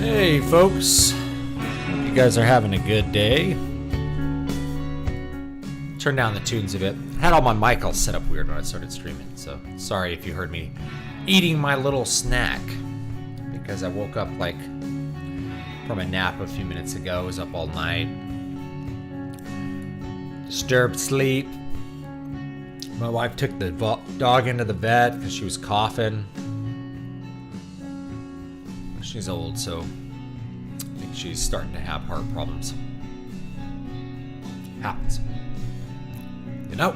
Hey folks, hope you guys are having a good day. Turn down the tunes a bit. Had all my mic all set up weird when I started streaming, so sorry if you heard me eating my little snack, because I woke up like from a nap a few minutes ago. I was up all night. Disturbed sleep. My wife took the dog into the vet because she was coughing. She's old, so I think she's starting to have heart problems. Happens. You know?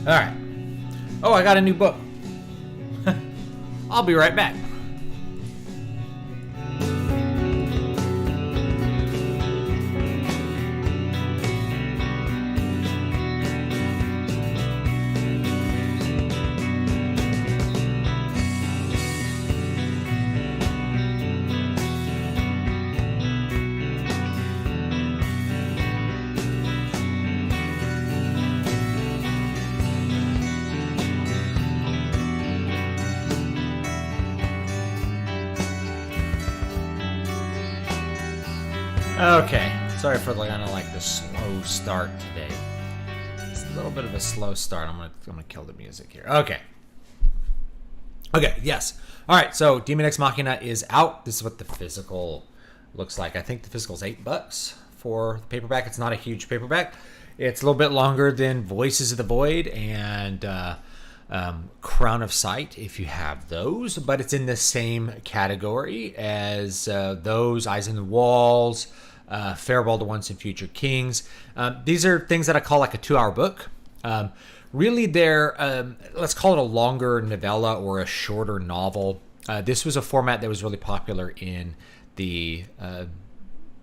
Alright. Oh, I got a new book. I'll be right back. Okay, sorry for kind of like the slow start today. It's a little bit of a slow start. I'm gonna kill the music here. Okay, yes. All right, so Demon Ex Machina is out. This is what the physical looks like. I think the physical is $8 for the paperback. It's not a huge paperback. It's a little bit longer than Voices of the Void and Crown of Sight, if you have those, but it's in the same category as those, Eyes on the Walls, Farewell to Once and Future Kings. These are things that I call like a 2-hour book. Really, they're, let's call it a longer novella or a shorter novel. This was a format that was really popular in the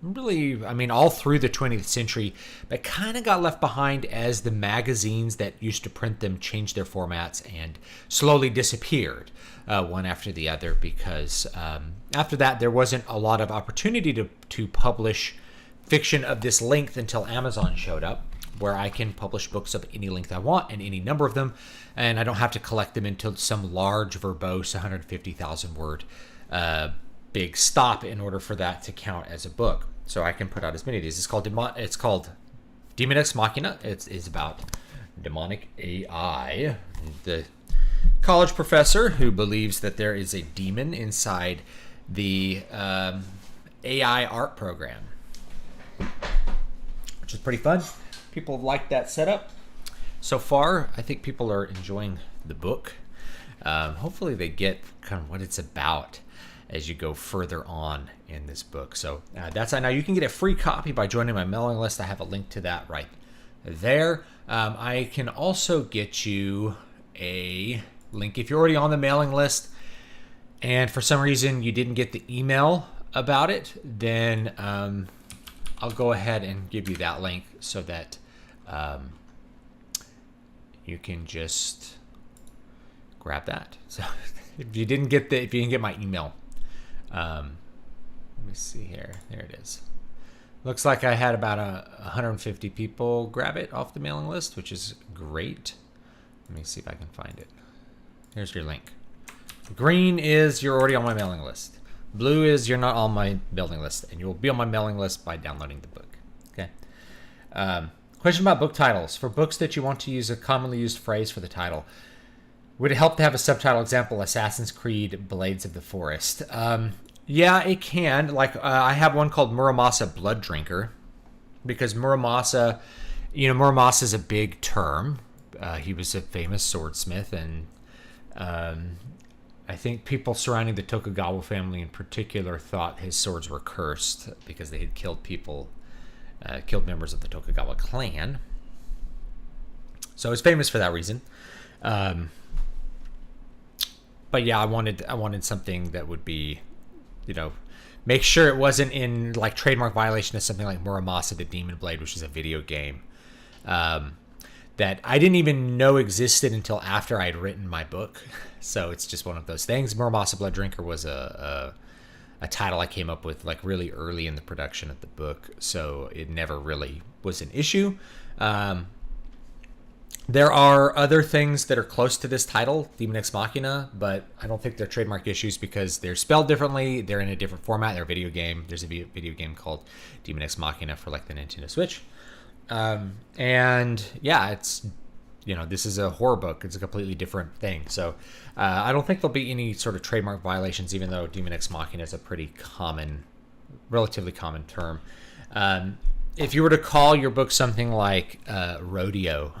all through the 20th century, but kind of got left behind as the magazines that used to print them changed their formats and slowly disappeared one after the other, because after that there wasn't a lot of opportunity to publish fiction of this length until Amazon showed up, where I can publish books of any length I want and any number of them, and I don't have to collect them into some large, verbose 150,000 word big stop in order for that to count as a book. So I can put out as many of these. It's called Demon Ex Machina. It's about demonic AI. The college professor who believes that there is a demon inside the AI art program, which is pretty fun. People have liked that setup. So far, I think people are enjoying the book. Hopefully they get kind of what it's about as you go further on in this book. So that's how. Now you can get a free copy by joining my mailing list. I have a link to that right there. I can also get you a link if you're already on the mailing list and for some reason you didn't get the email about it, then I'll go ahead and give you that link so that you can just grab that. So if you didn't get my email, let me see here. There it is. Looks like I had about 150 people grab it off the mailing list, which is great. Let me see if I can find it. Here's your link. Green is you're already on my mailing list. Blue is you're not on my mailing list, and you will be on my mailing list by downloading the book. Okay. Question about book titles. For books that you want to use a commonly used phrase for the title, would it help to have a subtitle? Example, Assassin's Creed Blades of the Forest. Yeah, it can. Like, I have one called Muramasa Blood Drinker, because Muramasa is a big term. He was a famous swordsmith, and I think people surrounding the Tokugawa family in particular thought his swords were cursed because they had killed members of the Tokugawa clan. So it's famous for that reason. But yeah, I wanted something that would be, make sure it wasn't in like trademark violation of something like Muramasa the Demon Blade, which is a video game that I didn't even know existed until after I'd written my book. So it's just one of those things. Muramasa Blood Drinker was a title I came up with like really early in the production of the book, so it never really was an issue. There are other things that are close to this title, Demon Ex Machina, but I don't think they're trademark issues because they're spelled differently. They're in a different format. They're a video game. There's a video game called Demon Ex Machina for like the Nintendo Switch. And yeah, it's, this is a horror book. It's a completely different thing. So I don't think there'll be any sort of trademark violations, even though Demon Ex Machina is a pretty common, relatively common term. If you were to call your book something like Rodeo,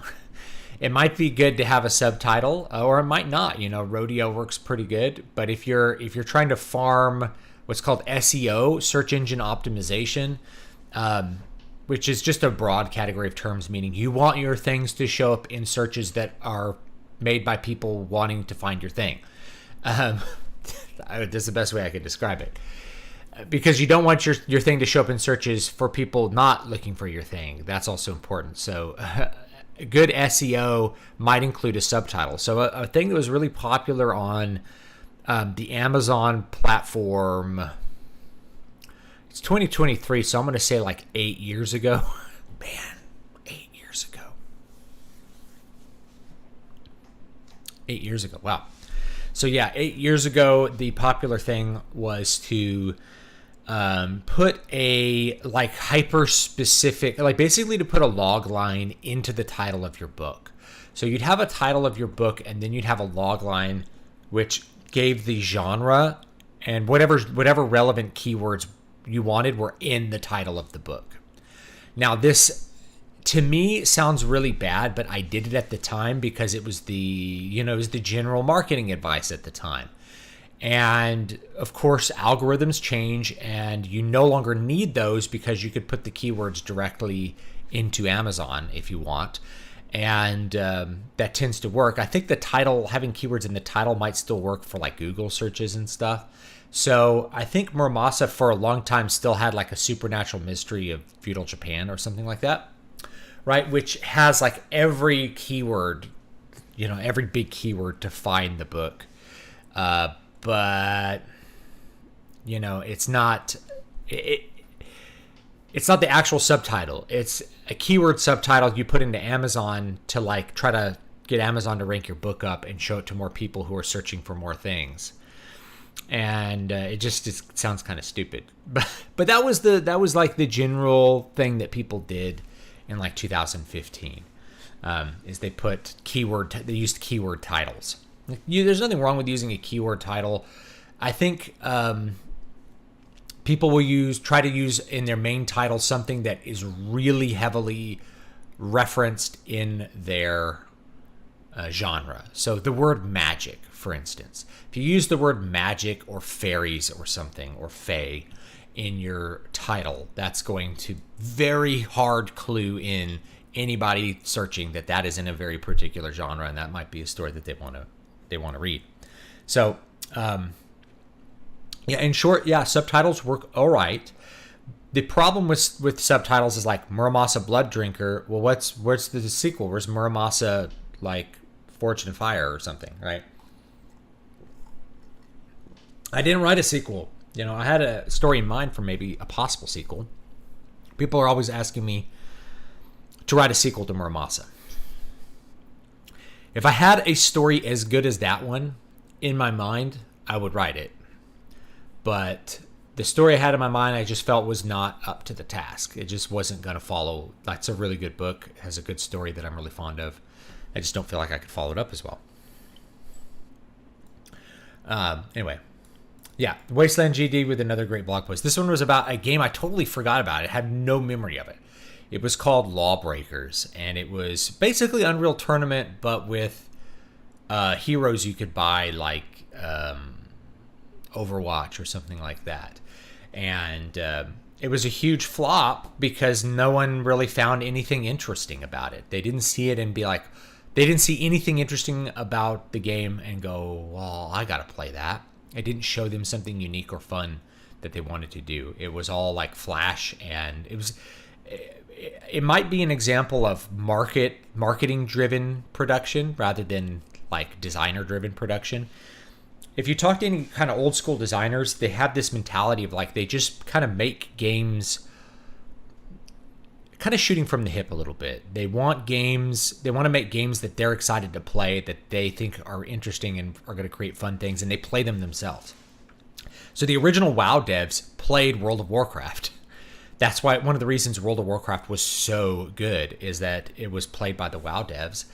it might be good to have a subtitle, or it might not. Rodeo works pretty good. But if you're trying to farm what's called SEO, search engine optimization, which is just a broad category of terms, meaning you want your things to show up in searches that are made by people wanting to find your thing. That's the best way I could describe it. Because you don't want your thing to show up in searches for people not looking for your thing. That's also important. So good SEO might include a subtitle. So a thing that was really popular on the Amazon platform, it's 2023, so I'm going to say like 8 years ago. Man, 8 years ago. 8 years ago, wow. So yeah, 8 years ago, the popular thing was to put a like hyper specific, like basically to put a log line into the title of your book. So you'd have a title of your book and then you'd have a log line which gave the genre, and whatever relevant keywords you wanted were in the title of the book. Now this to me sounds really bad, but I did it at the time because it was the general marketing advice at the time. And of course, algorithms change and you no longer need those because you could put the keywords directly into Amazon if you want. And that tends to work. I think the title, having keywords in the title might still work for like Google searches and stuff. So I think Muramasa for a long time still had like a supernatural mystery of feudal Japan or something like that, right? Which has like every keyword, every big keyword to find the book. But it's not it's not the actual subtitle. It's a keyword subtitle you put into Amazon to like try to get Amazon to rank your book up and show it to more people who are searching for more things. And it sounds kind of stupid, but that was like the general thing that people did in like 2015. Is they used keyword titles. There's nothing wrong with using a keyword title. I think people will try to use in their main title something that is really heavily referenced in their genre. So the word magic, for instance. If you use the word magic or fairies or something, or fae, in your title, that's going to very hard clue in anybody searching that is in a very particular genre, and that might be a story that they want to read. So in short, subtitles work all right. The problem with subtitles is like Muramasa Blood Drinker. Well, where's the sequel? Where's Muramasa like Forged in Fire or something, right? I didn't write a sequel. I had a story in mind for maybe a possible sequel. People are always asking me to write a sequel to Muramasa. If I had a story as good as that one in my mind, I would write it. But the story I had in my mind, I just felt was not up to the task. It just wasn't going to follow. That's a really good book. It has a good story that I'm really fond of. I just don't feel like I could follow it up as well. Anyway. Yeah, Wasteland GD with another great blog post. This one was about a game I totally forgot about. I had no memory of it. It was called Lawbreakers, and it was basically Unreal Tournament, but with heroes you could buy, like Overwatch or something like that. And it was a huge flop because no one really found anything interesting about it. They didn't see it and be like, they didn't see anything interesting about the game and go, well, I got to play that. It didn't show them something unique or fun that they wanted to do. It was all like flash, and it might be an example of marketing driven production rather than like designer driven production. If you talk to any kind of old school designers, they have this mentality of like they just kind of make games kind of shooting from the hip a little bit. They want to make games that they're excited to play, that they think are interesting and are going to create fun things, and they play them themselves. So the original WoW devs played World of Warcraft. That's why one of the reasons World of Warcraft was so good is that it was played by the WoW devs,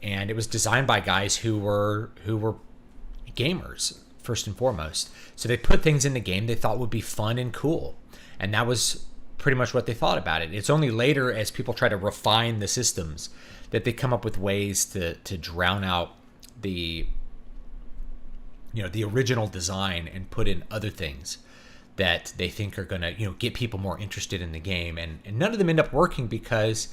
and it was designed by guys who were gamers first and foremost. So they put things in the game they thought would be fun and cool, and that was pretty much what they thought about it. It's only later, as people try to refine the systems, that they come up with ways to drown out the original design and put in other things that they think are going to get people more interested in the game, and none of them end up working, because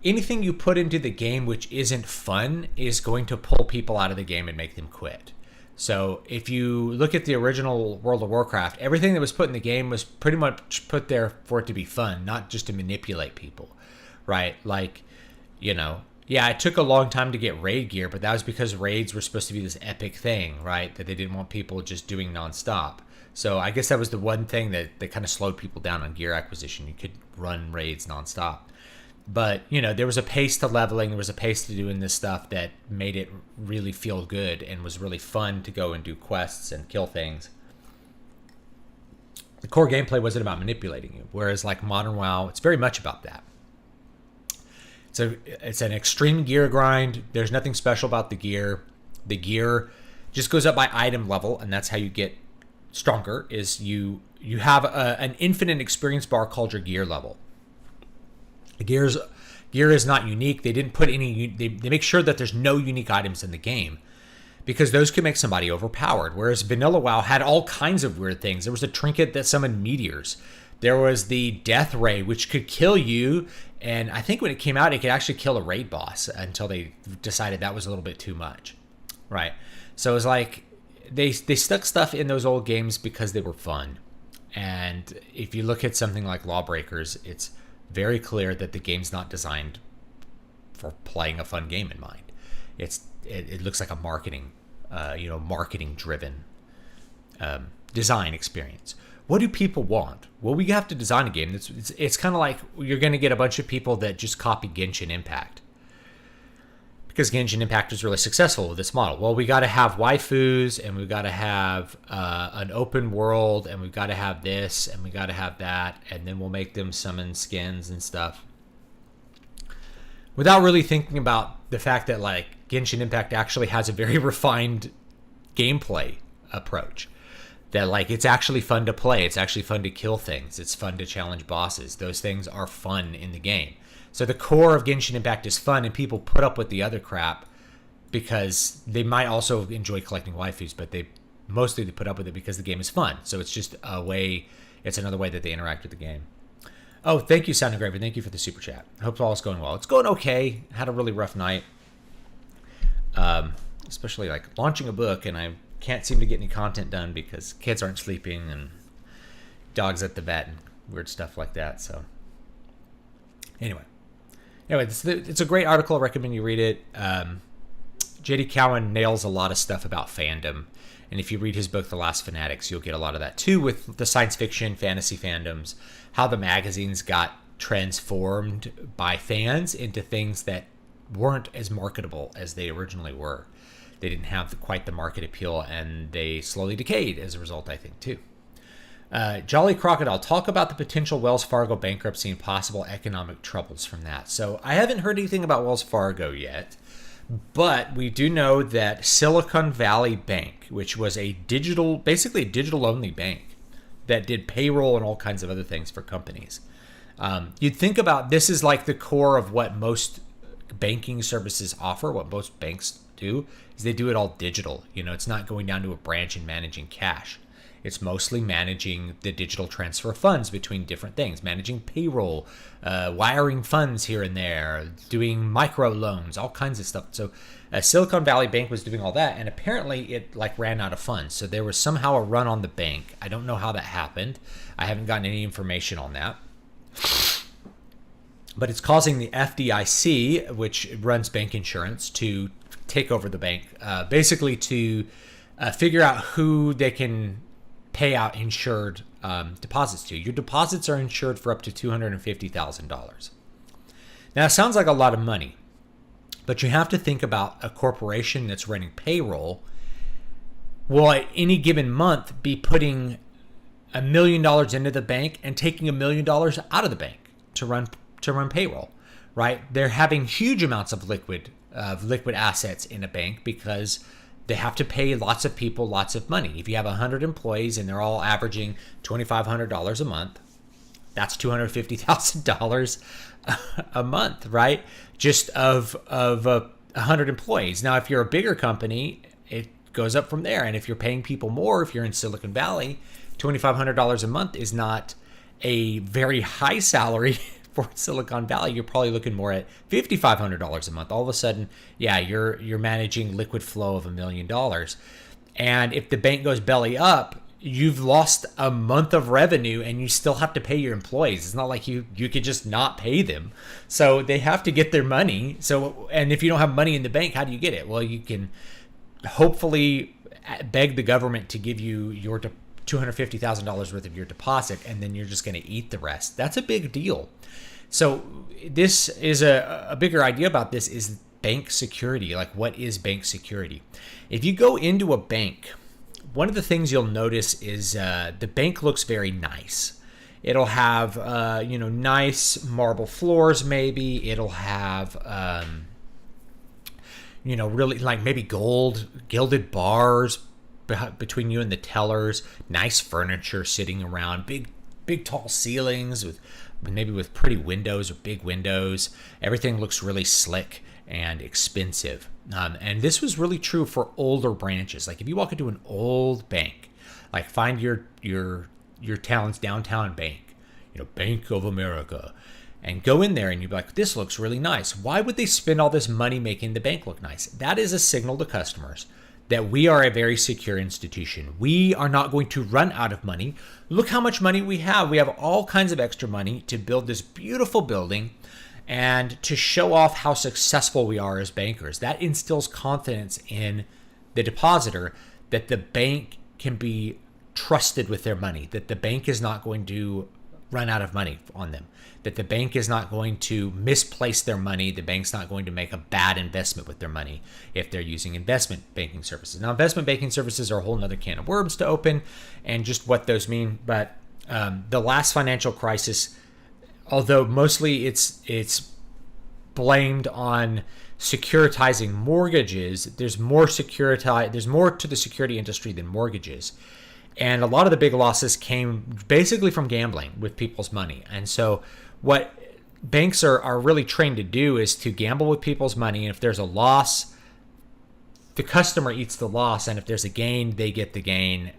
anything you put into the game which isn't fun is going to pull people out of the game and make them quit. So if you look at the original World of Warcraft, everything that was put in the game was pretty much put there for it to be fun, not just to manipulate people, right? Like, it took a long time to get raid gear, but that was because raids were supposed to be this epic thing, right? That they didn't want people just doing nonstop. So I guess that was the one thing that kind of slowed people down on gear acquisition. You could run raids nonstop. But, there was a pace to leveling. There was a pace to doing this stuff that made it really feel good and was really fun to go and do quests and kill things. The core gameplay wasn't about manipulating you, whereas like Modern WoW, it's very much about that. So it's an extreme gear grind. There's nothing special about the gear. The gear just goes up by item level, and that's how you get stronger, is you have an infinite experience bar called your gear level. The gear is not unique. They didn't put any. They make sure that there's no unique items in the game, because those could make somebody overpowered. Whereas Vanilla WoW had all kinds of weird things. There was a trinket that summoned meteors. There was the Death Ray, which could kill you. And I think when it came out, it could actually kill a raid boss until they decided that was a little bit too much, right? So it was like they stuck stuff in those old games because they were fun. And if you look at something like Lawbreakers, it's very clear that the game's not designed for playing a fun game in mind. It looks like a marketing driven design experience. What do people want? Well, we have to design a game. It's kind of like you're going to get a bunch of people that just copy Genshin Impact, because Genshin Impact was really successful with this model. Well, we got to have waifus, and we've got to have an open world, and we've got to have this, and we got to have that, and then we'll make them summon skins and stuff, without really thinking about the fact that like Genshin Impact actually has a very refined gameplay approach. That like it's actually fun to play. It's actually fun to kill things. It's fun to challenge bosses. Those things are fun in the game. So the core of Genshin Impact is fun, and people put up with the other crap because they might also enjoy collecting waifus, but they put up with it because the game is fun. So it's just a way. It's another way that they interact with the game. Oh, thank you, Sound Engraver. Thank you for the super chat. I hope all is going well. It's going okay. Had a really rough night, especially like launching a book, and I can't seem to get any content done because kids aren't sleeping and dogs at the vet and weird stuff like that. So anyway, it's a great article. I recommend you read it. J.D. Cowan nails a lot of stuff about fandom, and if you read his book The Last Fanatics, you'll get a lot of that too, with the science fiction fantasy fandoms, how the magazines got transformed by fans into things that weren't as marketable as they originally were. They didn't have quite the market appeal, and they slowly decayed as a result, I think, too. Jolly Crocodile, talk about the potential Wells Fargo bankruptcy and possible economic troubles from that. So I haven't heard anything about Wells Fargo yet, but we do know that Silicon Valley Bank, which was basically a digital-only bank that did payroll and all kinds of other things for companies. You'd think about this is like the core of what most banking services offer, what most banks do, is they do it all digital. It's not going down to a branch and managing cash. It's mostly managing the digital transfer of funds between different things, managing payroll, wiring funds here and there, doing micro loans, all kinds of stuff. So Silicon Valley Bank was doing all that, and apparently it ran out of funds. So there was somehow a run on the bank. I don't know how that happened. I haven't gotten any information on that. But it's causing the FDIC, which runs bank insurance, to take over the bank, basically to figure out who they can pay out insured deposits to. Your deposits are insured for up to $250,000. Now, it sounds like a lot of money, but you have to think about a corporation that's running payroll will at any given month be putting $1 million into the bank and taking $1 million out of the bank to run payroll, right? They're having huge amounts of liquid assets in a bank because they have to pay lots of people lots of money. If you have 100 employees and they're all averaging $2,500 a month, that's $250,000 a month, right? Just of 100 employees. Now, if you're a bigger company, it goes up from there. And if you're paying people more, if you're in Silicon Valley, $2,500 a month is not a very high salary for Silicon Valley. You're probably looking more at $5,500 a month. All of a sudden, yeah, you're managing liquid flow of $1 million. And if the bank goes belly up, you've lost a month of revenue and you still have to pay your employees. It's not like you could just not pay them. So they have to get their money. So, and if you don't have money in the bank, how do you get it? Well, you can hopefully beg the government to give you your $250,000 worth of your deposit, and then you're just going to eat the rest. That's a big deal. So this is a bigger idea about this is bank security. Like, what is bank security? If you go into a bank, one of the things you'll notice is the bank looks very nice. It'll have nice marble floors. Maybe it'll have really like maybe gold gilded bars between you and the tellers, nice furniture sitting around, big tall ceilings with pretty windows or big windows. Everything looks really slick and expensive. And this was really true for older branches. Like if you walk into an old bank, like find your town's downtown bank, Bank of America, and go in there and you'd be like, this looks really nice. Why would they spend all this money making the bank look nice? That is a signal to customers that we are a very secure institution. We are not going to run out of money. Look how much money we have. We have all kinds of extra money to build this beautiful building and to show off how successful we are as bankers. That instills confidence in the depositor that the bank can be trusted with their money, that the bank is not going to run out of money on them, that the bank is not going to misplace their money, the bank's not going to make a bad investment with their money if they're using investment banking services. Now, investment banking services are a whole nother can of worms to open and just what those mean. But the last financial crisis, although mostly it's blamed on securitizing mortgages, there's more to the security industry than mortgages. And a lot of the big losses came basically from gambling with people's money. And so what banks are really trained to do is to gamble with people's money. And if there's a loss, the customer eats the loss. And if there's a gain, they get the gain.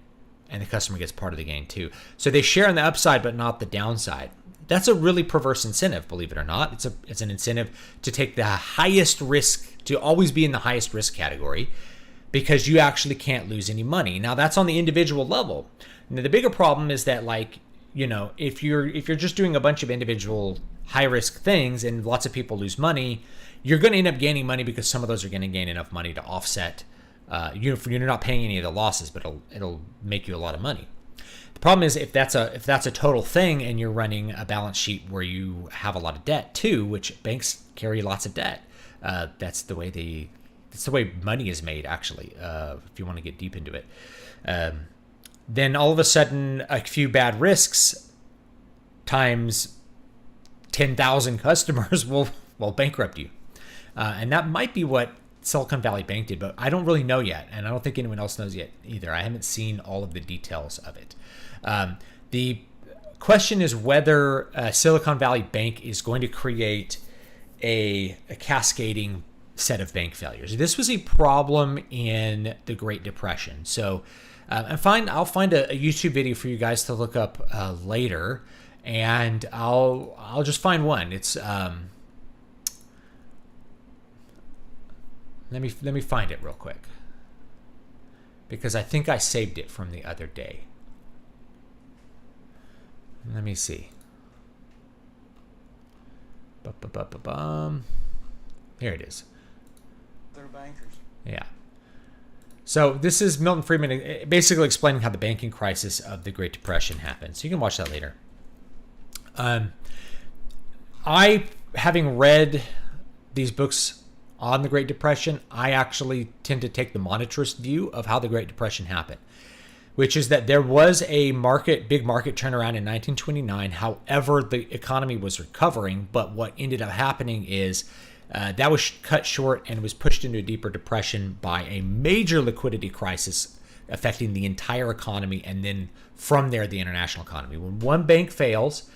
And the customer gets part of the gain too. So they share on the upside, but not the downside. That's a really perverse incentive, believe it or not. It's an incentive to take the highest risk, to always be in the highest risk category, because you actually can't lose any money. Now that's on the individual level. Now the bigger problem is that, like, if you're just doing a bunch of individual high risk things and lots of people lose money, you're going to end up gaining money because some of those are going to gain enough money to offset. You're not paying any of the losses, but it'll make you a lot of money. The problem is if that's a total thing and you're running a balance sheet where you have a lot of debt too, which banks carry lots of debt. That's the way money is made, actually, if you want to get deep into it. Then all of a sudden, a few bad risks times 10,000 customers will bankrupt you. And that might be what Silicon Valley Bank did, but I don't really know yet. And I don't think anyone else knows yet either. I haven't seen all of the details of it. The question is whether Silicon Valley Bank is going to create a cascading set of bank failures. This was a problem in the Great Depression. So I'll find a YouTube video for you guys to look up later, and I'll just find one. It's let me find it real quick, because I think I saved it from the other day. Let me see. Here it is. They're bankers. Yeah. So this is Milton Friedman basically explaining how the banking crisis of the Great Depression happened. So you can watch that later. I having read these books on the Great Depression, I actually tend to take the monetarist view of how the Great Depression happened, which is that there was a big market turnaround in 1929. However, the economy was recovering, but what ended up happening is that was cut short and was pushed into a deeper depression by a major liquidity crisis affecting the entire economy, and then from there, the international economy. When one bank fails,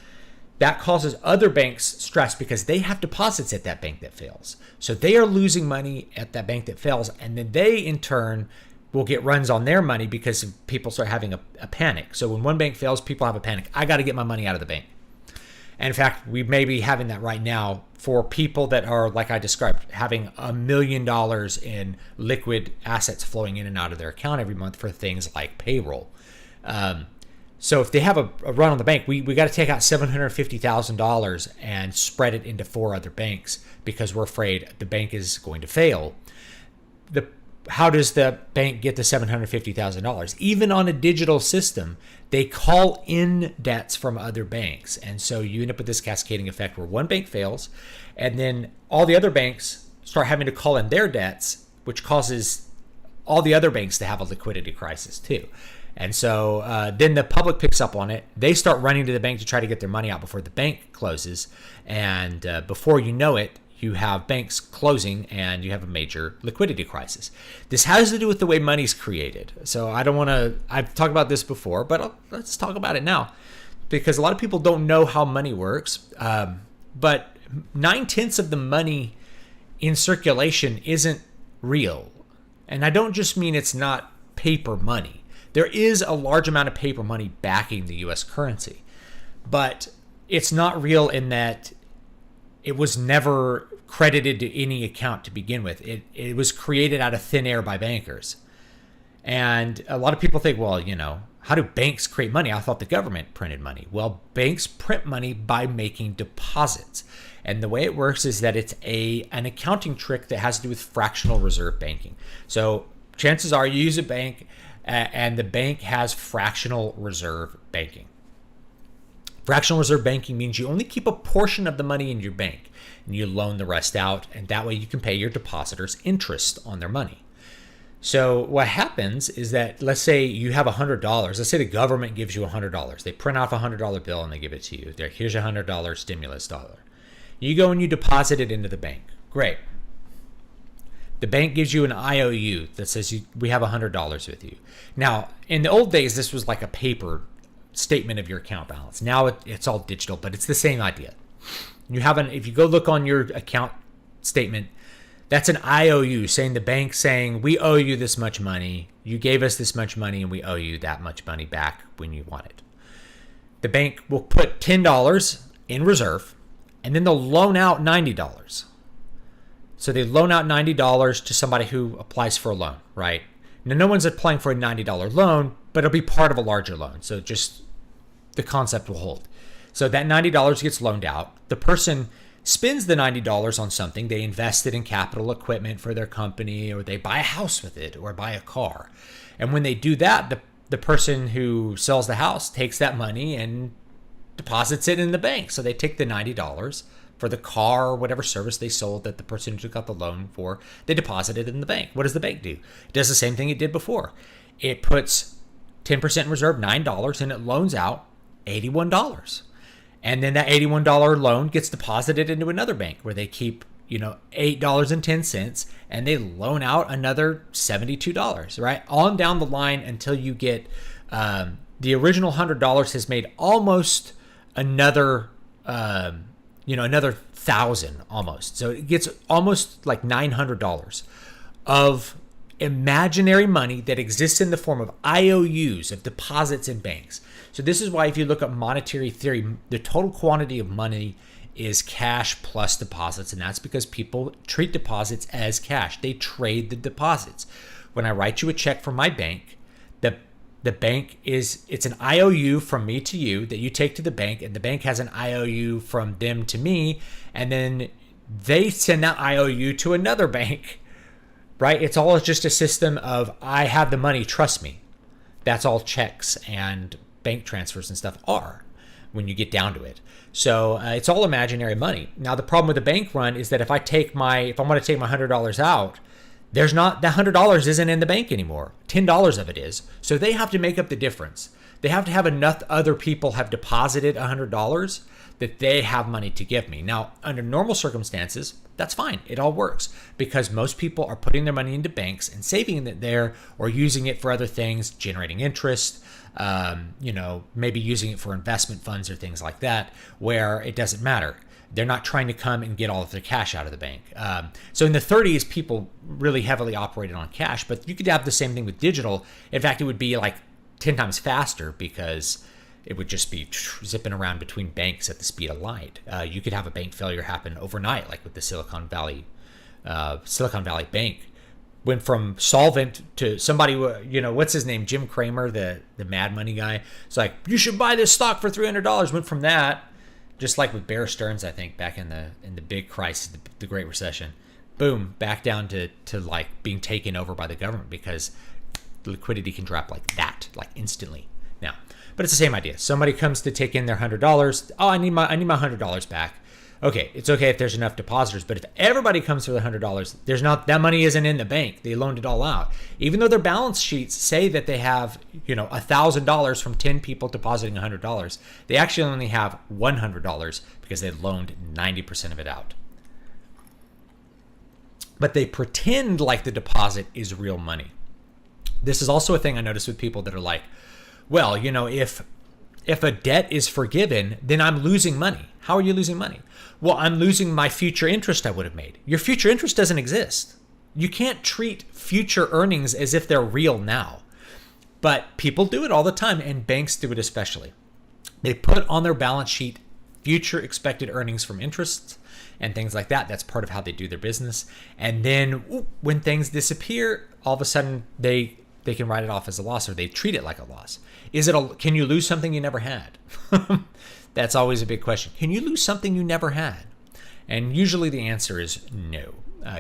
that causes other banks stress because they have deposits at that bank that fails. So they are losing money at that bank that fails, and then they, in turn, will get runs on their money because people start having a panic. So when one bank fails, people have a panic. I got to get my money out of the bank. And in fact, we may be having that right now for people that are, like I described, having $1 million in liquid assets flowing in and out of their account every month for things like payroll. So if they have a run on the bank, we got to take out $750,000 and spread it into 4 other banks because we're afraid the bank is going to fail. How does the bank get the $750,000? Even on a digital system, they call in debts from other banks. And so you end up with this cascading effect where one bank fails, and then all the other banks start having to call in their debts, which causes all the other banks to have a liquidity crisis too. And so then the public picks up on it. They start running to the bank to try to get their money out before the bank closes. And before you know it, you have banks closing and you have a major liquidity crisis. This has to do with the way money's created. So I don't want to, I've talked about this before, but let's talk about it now, because a lot of people don't know how money works. But 9/10 of the money in circulation isn't real. And I don't just mean it's not paper money. There is a large amount of paper money backing the US currency, but it's not real in that it was never credited to any account to begin with. It was created out of thin air by bankers. And a lot of people think, well, how do banks create money? I thought the government printed money. Well, banks print money by making deposits. And the way it works is that it's an accounting trick that has to do with fractional reserve banking. So chances are you use a bank and the bank has fractional reserve banking. Fractional reserve banking means you only keep a portion of the money in your bank and you loan the rest out, and that way you can pay your depositors interest on their money. So what happens is that, let's say you have $100. Let's say the government gives you $100. They print off a $100 bill and they give it to you. Here's a $100 stimulus dollar. You go and you deposit it into the bank. Great. The bank gives you an IOU that says we have $100 with you. Now, in the old days, this was like a paper statement of your account balance. Now it's all digital, but it's the same idea. If you go look on your account statement, that's an IOU saying the bank saying we owe you this much money. You gave us this much money and we owe you that much money back when you want it. The bank will put $10 in reserve and then they'll loan out $90. So they loan out $90 to somebody who applies for a loan, right? Now, no one's applying for a $90 loan, but it'll be part of a larger loan. So just the concept will hold. So that $90 gets loaned out. The person spends the $90 on something. They invest it in capital equipment for their company, or they buy a house with it, or buy a car. And when they do that, the person who sells the house takes that money and deposits it in the bank. So they take the $90 for the car or whatever service they sold that the person who took out the loan for, they deposit it in the bank. What does the bank do? It does the same thing it did before. It puts 10% in reserve, $9, and it loans out $81. And then that $81 loan gets deposited into another bank where they keep, $8.10, and they loan out another $72, right? On down the line until you get the original $100 has made almost another another $1,000 almost. So it gets almost like $900 of imaginary money that exists in the form of IOUs, of deposits in banks. So this is why if you look at monetary theory, the total quantity of money is cash plus deposits. And that's because people treat deposits as cash. They trade the deposits. When I write you a check from my bank, the bank it's an IOU from me to you that you take to the bank, and the bank has an IOU from them to me, and then they send that IOU to another bank, right? It's all just a system of I have the money, trust me. That's all checks and bank transfers and stuff are. when you get down to it. So it's all imaginary money. Now the problem with the bank run is that if I want to take my $100 out, there's not, that $100 isn't in the bank anymore. $10 of it is. So they have to make up the difference. They have to have enough other people have deposited $100 that they have money to give me. Now, under normal circumstances, that's fine. It all works because most people are putting their money into banks and saving it there or using it for other things, generating interest, maybe using it for investment funds or things like that, where it doesn't matter. They're not trying to come and get all of their cash out of the bank. So in the 30s, people really heavily operated on cash, but you could have the same thing with digital. In fact, it would be like 10 times faster because it would just be zipping around between banks at the speed of light. You could have a bank failure happen overnight, like with the Silicon Valley Bank. Went from solvent to somebody, what's his name? Jim Cramer, the Mad Money guy. It's like, you should buy this stock for $300. Went from that, just like with Bear Stearns, I think, back in the big crisis, the Great Recession, boom, back down to like being taken over by the government because liquidity can drop like that, like instantly. Now, but it's the same idea. Somebody comes to take in their $100. Oh, I need my $100 back. Okay, it's okay if there's enough depositors, but if everybody comes for the $100, there's not, that money isn't in the bank. They loaned it all out. Even though their balance sheets say that they have, $1,000 from 10 people depositing $100, they actually only have $100 because they loaned 90% of it out. But they pretend like the deposit is real money. This is also a thing I notice with people that are like, well, if a debt is forgiven, then I'm losing money. How are you losing money? Well, I'm losing my future interest I would have made. Your future interest doesn't exist. You can't treat future earnings as if they're real now. But people do it all the time, and banks do it especially. They put on their balance sheet future expected earnings from interest and things like that. That's part of how they do their business. And then when things disappear, all of a sudden they can write it off as a loss, or they treat it like a loss. Can you lose something you never had? That's always a big question. Can you lose something you never had? And usually the answer is no,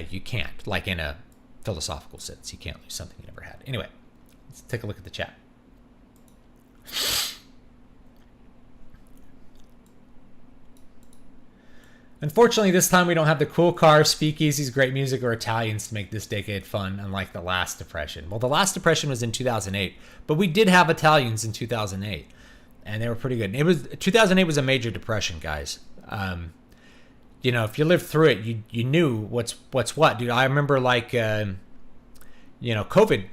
you can't. Like in a philosophical sense, you can't lose something you never had. Anyway, let's take a look at the chat. Unfortunately, this time we don't have the cool cars, speakeasies, great music, or Italians to make this decade fun, unlike the last depression. Well, the last depression was in 2008, but we did have Italians in 2008, and they were pretty good. 2008 was a major depression, guys. If you lived through it, you knew what's what, dude. I remember COVID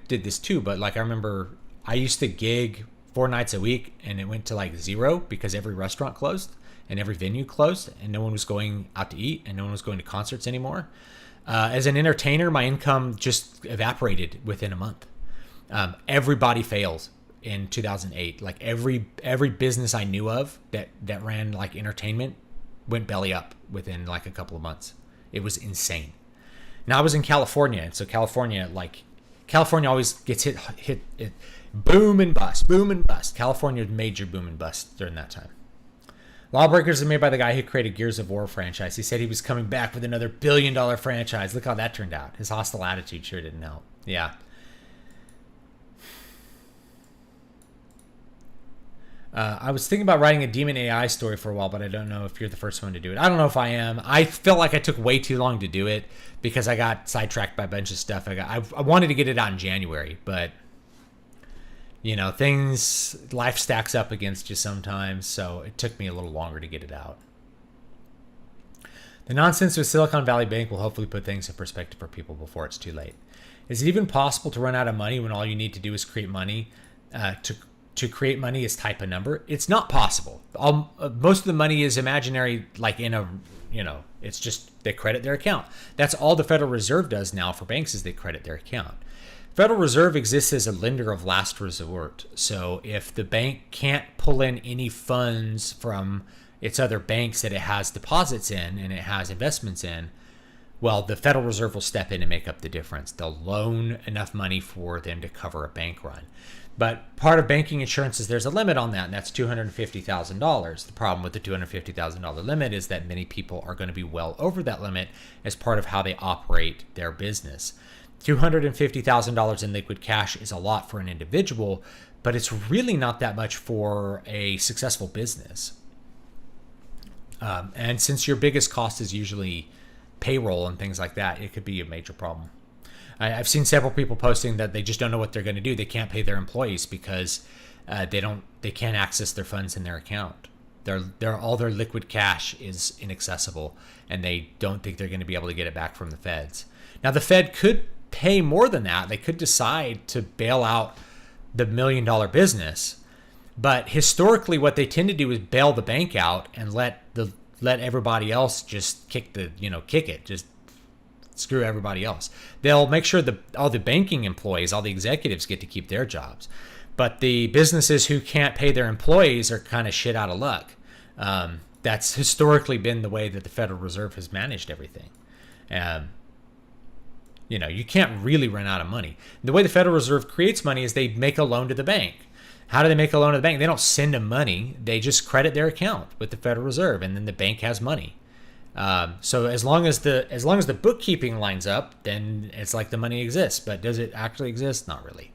did this too, but I remember I used to gig 4 nights a week, and it went to 0 because every restaurant closed. And every venue closed, and no one was going out to eat, and no one was going to concerts anymore. As an entertainer, my income just evaporated within a month. Everybody failed in 2008. Every business I knew of that ran entertainment went belly up within a couple of months. It was insane. Now I was in California, and so California always gets hit boom and bust, boom and bust. California major boom and bust during that time. Lawbreakers are made by the guy who created Gears of War franchise. He said he was coming back with another $1 billion franchise. Look how that turned out. His hostile attitude sure didn't help. Yeah. I was thinking about writing a Demon AI story for a while, but I don't know if you're the first one to do it. I don't know if I am. I felt like I took way too long to do it because I got sidetracked by a bunch of stuff. I wanted to get it out in January, but life stacks up against you sometimes, so it took me a little longer to get it out. The nonsense with Silicon Valley Bank will hopefully put things in perspective for people before it's too late. Is it even possible to run out of money when all you need to do is create money? To create money is type a number. It's not possible. Most of the money is imaginary, it's just they credit their account. That's all the Federal Reserve does now for banks is they credit their account. Federal Reserve exists as a lender of last resort. So if the bank can't pull in any funds from its other banks that it has deposits in and it has investments in, well, the Federal Reserve will step in and make up the difference. They'll loan enough money for them to cover a bank run. But part of banking insurance is there's a limit on that, and that's $250,000. The problem with the $250,000 limit is that many people are going to be well over that limit as part of how they operate their business. $250,000 in liquid cash is a lot for an individual, but it's really not that much for a successful business. And since your biggest cost is usually payroll and things like that, it could be a major problem. I've seen several people posting that they just don't know what they're going to do. They can't pay their employees because they can't access their funds in their account. All their liquid cash is inaccessible, and they don't think they're going to be able to get it back from the feds. Now, the Fed could pay more than that. They could decide to bail out the $1 million business, but historically, what they tend to do is bail the bank out and let everybody else just kick it, just screw everybody else. They'll make sure all the banking employees, all the executives get to keep their jobs. But the businesses who can't pay their employees are kind of shit out of luck. That's historically been the way that the Federal Reserve has managed everything. You can't really run out of money. The way the Federal Reserve creates money is they make a loan to the bank. How do they make a loan to the bank? They don't send them money. They just credit their account with the Federal Reserve, and then the bank has money. So as long as the bookkeeping lines up, then it's like the money exists. But does it actually exist? Not really.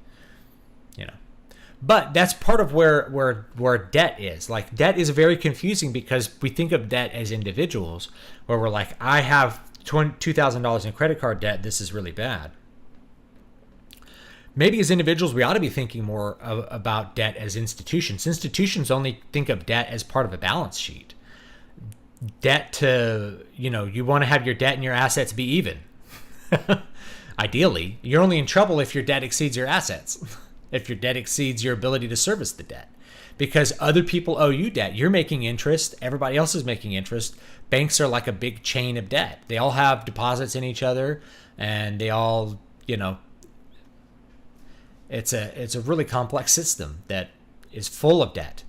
But that's part of where debt is. Like, debt is very confusing because we think of debt as individuals, where we're like, I have $2,000 in credit card debt. This is really bad. Maybe as individuals, we ought to be thinking more about debt as institutions. Institutions only think of debt as part of a balance sheet. Debt to, you want to have your debt and your assets be even. Ideally, you're only in trouble if your debt exceeds your assets, if your debt exceeds your ability to service the debt, because other people owe you debt. You're making interest. Everybody else is making interest. Banks are like a big chain of debt. They all have deposits in each other, and they all, it's a really complex system that is full of debt.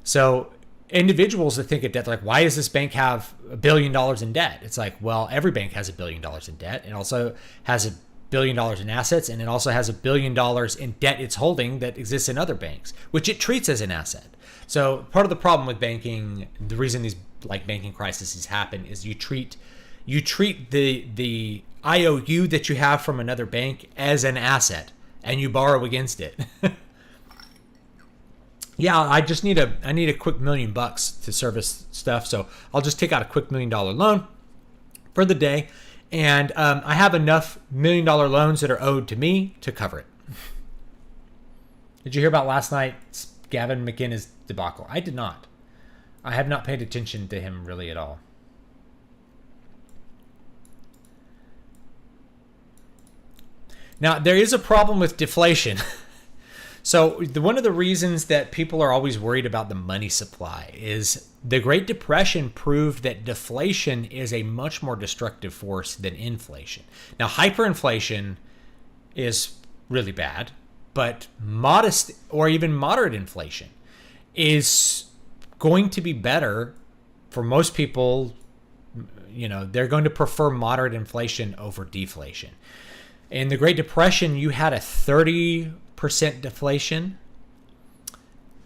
So individuals that think of debt, like, why does this bank have $1 billion in debt? It's like, well, every bank has $1 billion in debt. It also has $1 billion in assets, and it also has $1 billion in debt it's holding that exists in other banks, which it treats as an asset. So part of the problem with banking, the reason these banking crises happen, is you treat the IOU that you have from another bank as an asset, and you borrow against it. Yeah, I need a quick $1 million to service stuff, so I'll just take out a quick $1 million loan for the day, and I have enough $1 million loans that are owed to me to cover it. Did you hear about last night's Gavin McInnes debacle? I did not. I have not paid attention to him really at all. Now, there is a problem with deflation. So one of the reasons that people are always worried about the money supply is the Great Depression proved that deflation is a much more destructive force than inflation. Now, hyperinflation is really bad, but modest or even moderate inflation is going to be better for most people. They're going to prefer moderate inflation over deflation. In the Great Depression, you had a 30% deflation.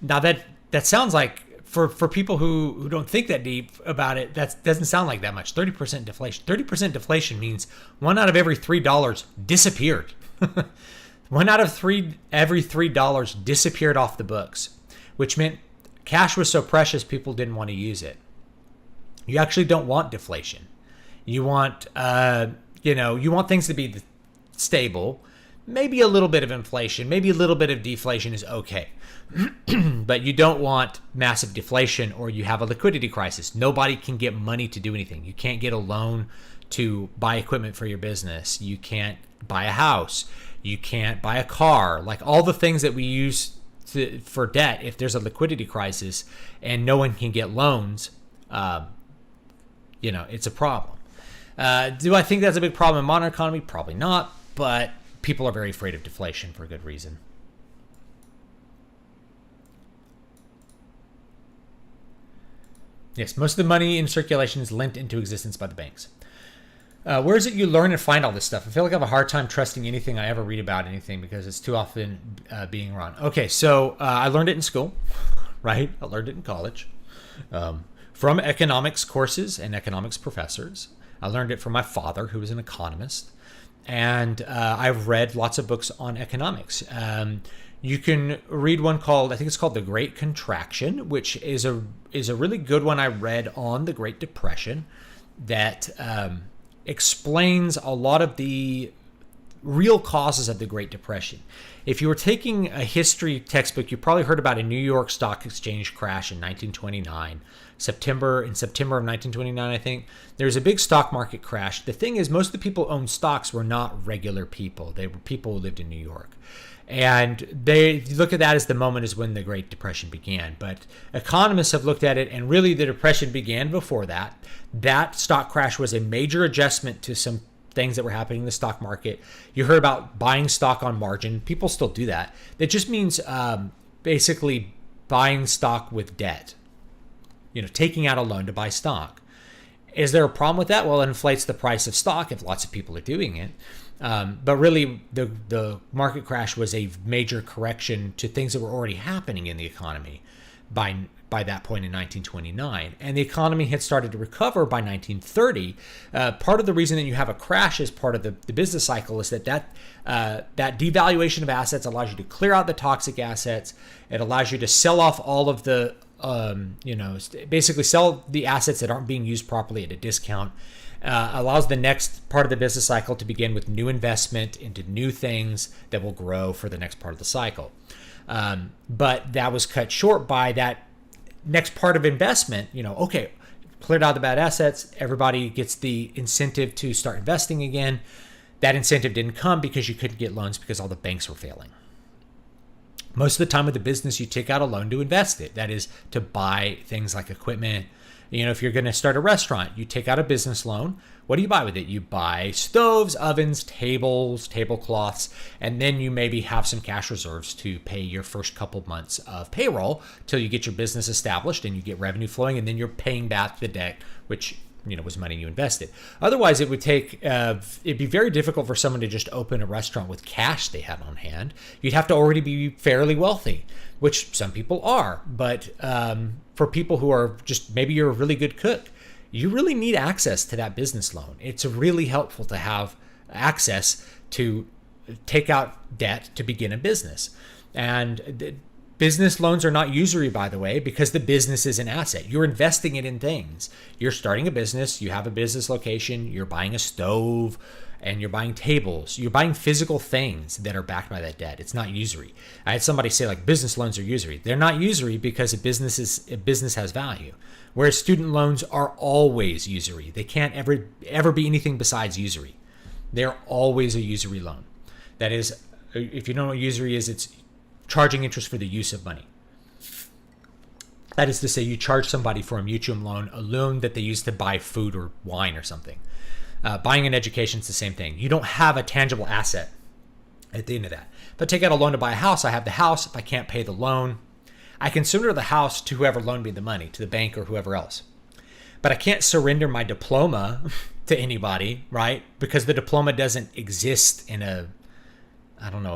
Now that sounds like, for people who don't think that deep about it, that doesn't sound like that much. 30% deflation. 30% deflation means $1 out of every $3 disappeared. $1 out of every $3 disappeared off the books, which meant cash was so precious people didn't want to use it. You actually don't want deflation. You want you want things to be stable. Maybe a little bit of inflation, maybe a little bit of deflation is okay. But you don't want massive deflation, or you have a liquidity crisis. Nobody can get money to do anything. You can't get a loan to buy equipment for your business. You can't buy a house. You can't buy a car. Like all the things that we use for debt, if there's a liquidity crisis and no one can get loans, it's a problem. Do I think that's a big problem in modern economy? Probably not, but people are very afraid of deflation for a good reason. Yes, most of the money in circulation is lent into existence by the banks. Where is it you learn and find all this stuff? I feel like I have a hard time trusting anything I ever read about anything because it's too often being wrong. Okay, so I learned it in school, right? I learned it in college from economics courses and economics professors. I learned it from my father, who was an economist. And I've read lots of books on economics. You can read one called, I think it's called The Great Contraction, which is a really good one I read on the Great Depression that explains a lot of the real causes of the Great Depression. If you were taking a history textbook, you probably heard about a New York Stock Exchange crash in 1929. September of 1929, I think. There was a big stock market crash. The thing is, most of the people who owned stocks were not regular people. They were people who lived in New York. And they look at that as the moment is when the Great Depression began. But economists have looked at it, and really the Depression began before that. That stock crash was a major adjustment to some things that were happening in the stock market. You heard about buying stock on margin. People still do that. That just means basically buying stock with debt. Taking out a loan to buy stock. Is there a problem with that? Well, it inflates the price of stock if lots of people are doing it. But really, the market crash was a major correction to things that were already happening in the economy by that point in 1929. And the economy had started to recover by 1930. Part of the reason that you have a crash as part of the business cycle is that devaluation of assets allows you to clear out the toxic assets. It allows you to sell off all of the basically sell the assets that aren't being used properly at a discount. Allows the next part of the business cycle to begin with new investment into new things that will grow for the next part of the cycle. But that was cut short by that next part of investment. Okay, cleared out the bad assets. Everybody gets the incentive to start investing again. That incentive didn't come because you couldn't get loans because all the banks were failing. Most of the time with the business, you take out a loan to invest it. That is to buy things like equipment. If you're going to start a restaurant, you take out a business loan. What do you buy with it? You buy stoves, ovens, tables, tablecloths, and then you maybe have some cash reserves to pay your first couple months of payroll till you get your business established and you get revenue flowing, and then you're paying back the debt, which was money you invested. Otherwise, it would take, it'd be very difficult for someone to just open a restaurant with cash they had on hand. You'd have to already be fairly wealthy, which some people are. But for people who are just, maybe you're a really good cook, you really need access to that business loan. It's really helpful to have access to take out debt to begin a business. And business loans are not usury, by the way, because the business is an asset. You're investing it in things. You're starting a business. You have a business location. You're buying a stove and you're buying tables. You're buying physical things that are backed by that debt. It's not usury. I had somebody say business loans are usury. They're not usury because a business has value. Whereas student loans are always usury. They can't ever be anything besides usury. They're always a usury loan. That is, if you don't know what usury is, it's charging interest for the use of money. That is to say, you charge somebody for a mutual loan, a loan that they use to buy food or wine or something. Buying an education is the same thing. You don't have a tangible asset at the end of that. If I take out a loan to buy a house, I have the house. If I can't pay the loan, I can surrender the house to whoever loaned me the money, to the bank or whoever else. But I can't surrender my diploma to anybody, right? Because the diploma doesn't exist in a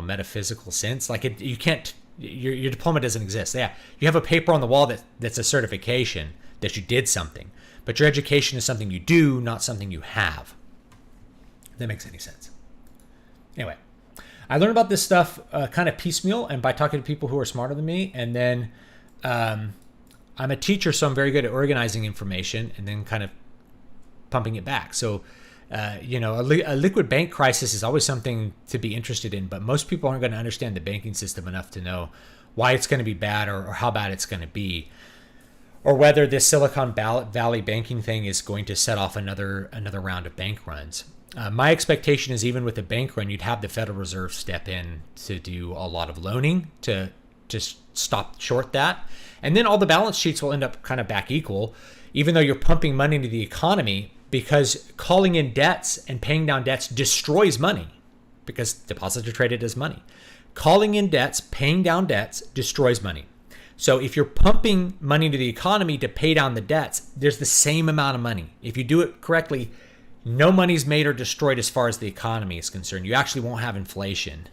metaphysical sense. You can't, your diploma doesn't exist. Yeah, you have a paper on the wall that's a certification that you did something, but your education is something you do, not something you have. If that makes any sense. Anyway, I learned about this stuff kind of piecemeal and by talking to people who are smarter than me. And then I'm a teacher, so I'm very good at organizing information and then kind of pumping it back. So a liquid bank crisis is always something to be interested in, but most people aren't going to understand the banking system enough to know why it's going to be bad or how bad it's going to be, or whether this Silicon Valley banking thing is going to set off another round of bank runs. My expectation is even with a bank run, you'd have the Federal Reserve step in to do a lot of loaning to just stop short that. And then all the balance sheets will end up kind of back equal, even though you're pumping money into the economy, because calling in debts and paying down debts destroys money because deposits are traded as money. Calling in debts, paying down debts destroys money. So if you're pumping money into the economy to pay down the debts, there's the same amount of money. If you do it correctly, no money's made or destroyed as far as the economy is concerned. You actually won't have inflation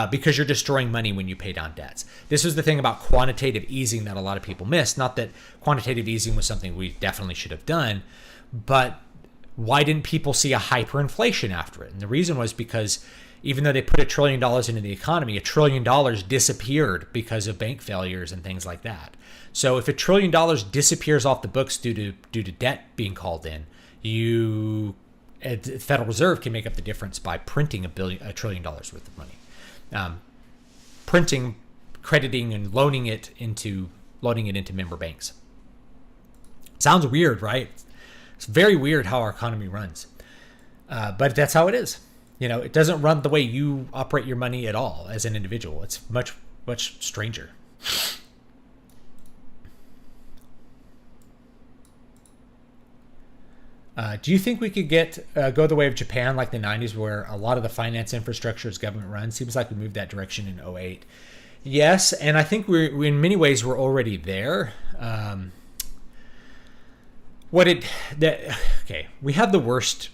because you're destroying money when you pay down debts. This is the thing about quantitative easing that a lot of people miss. Not that quantitative easing was something we definitely should have done, but why didn't people see a hyperinflation after it? And the reason was because even though they put $1 trillion into the economy, $1 trillion disappeared because of bank failures and things like that. So if $1 trillion disappears off the books due to debt being called in, the Federal Reserve can make up the difference by printing $1 trillion worth of money, printing, crediting, and loaning it into member banks. Sounds weird, right? It's very weird how our economy runs, but that's how it is. It doesn't run the way you operate your money at all as an individual. It's much stranger. Do you think we could go the way of Japan like the 90s, where a lot of the finance infrastructure is government run? Seems like we moved that direction in 2008. Yes, and I think we in many ways we're already there. We have the worst.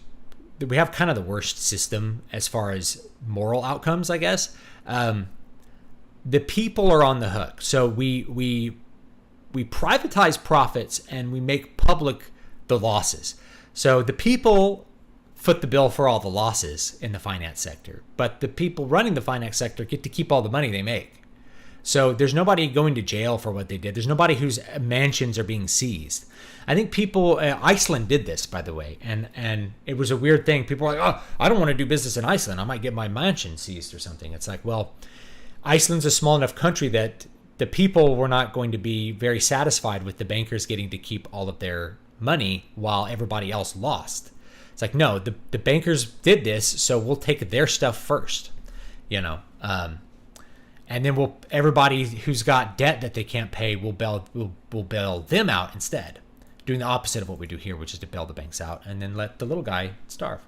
We have kind of the worst system as far as moral outcomes, I guess. The people are on the hook, so we privatize profits and we make public the losses. So the people foot the bill for all the losses in the finance sector, but the people running the finance sector get to keep all the money they make. So there's nobody going to jail for what they did. There's nobody whose mansions are being seized. I think Iceland did this, by the way, and it was a weird thing. People were like, oh, I don't want to do business in Iceland. I might get my mansion seized or something. It's like, well, Iceland's a small enough country that the people were not going to be very satisfied with the bankers getting to keep all of their money while everybody else lost. It's like, no, the bankers did this, so we'll take their stuff first, and then everybody who's got debt that they can't pay, we'll bail them out instead, doing the opposite of what we do here, which is to bail the banks out and then let the little guy starve.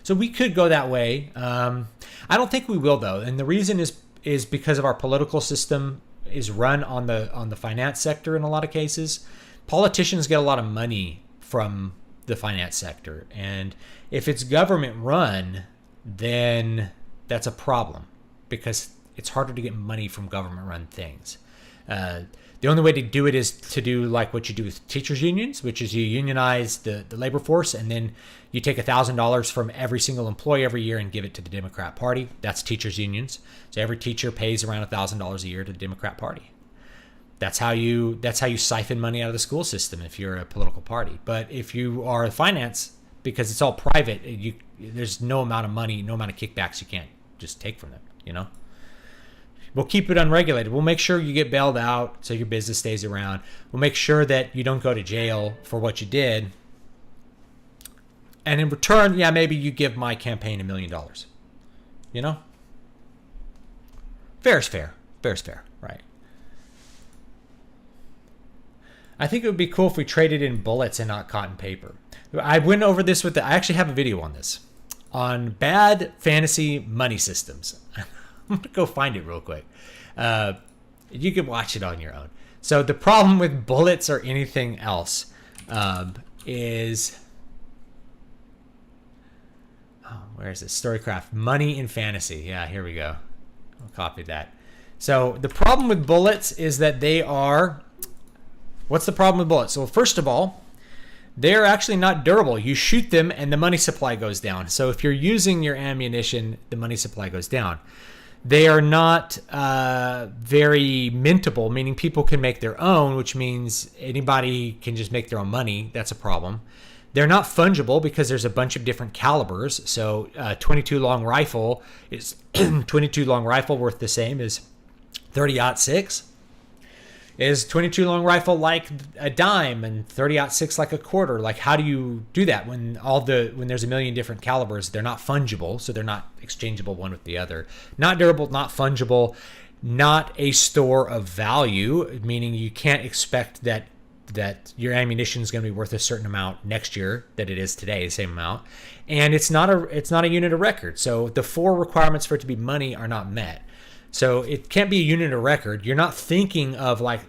So we could go that way. I don't think we will, though, and the reason is because of our political system is run on the finance sector in a lot of cases. Politicians get a lot of money from the finance sector, and if it's government run, then that's a problem because it's harder to get money from government run things. The only way to do it is to do like what you do with teachers unions, which is you unionize the labor force, and then you take $1,000 from every single employee every year and give it to the Democrat Party. That's teachers unions. So every teacher pays around $1,000 a year to the Democrat Party. That's how you siphon money out of the school system if you're a political party. But if you are a finance, because it's all private, there's no amount of money, no amount of kickbacks you can't just take from them. We'll keep it unregulated. We'll make sure you get bailed out so your business stays around. We'll make sure that you don't go to jail for what you did. And in return, maybe you give my campaign $1 million. Fair is fair. Fair is fair, right? I think it would be cool if we traded in bullets and not cotton paper. I went over this I actually have a video on this, on bad fantasy money systems. I'm going to go find it real quick. You can watch it on your own. So the problem with bullets or anything else is... where is this? Storycraft. Money in fantasy. Yeah, here we go. I'll copy that. So the problem with bullets is that they are... What's the problem with bullets? Well, first of all, they're actually not durable. You shoot them and the money supply goes down. So if you're using your ammunition, the money supply goes down. They are not very mintable, meaning people can make their own, which means anybody can just make their own money. That's a problem. They're not fungible because there's a bunch of different calibers. So 22 long rifle is 22 long rifle worth the same as 30-06. Is 22 long rifle like a dime and 30-06 like a quarter? Like, how do you do that when there's a million different calibers? They're not fungible, so they're not exchangeable one with the other. Not durable, not fungible, not a store of value, meaning you can't expect that your ammunition is going to be worth a certain amount next year that it is today, the same amount. And it's not a unit of record. So the 4 requirements for it to be money are not met. So it can't be a unit of record. You're not thinking of like,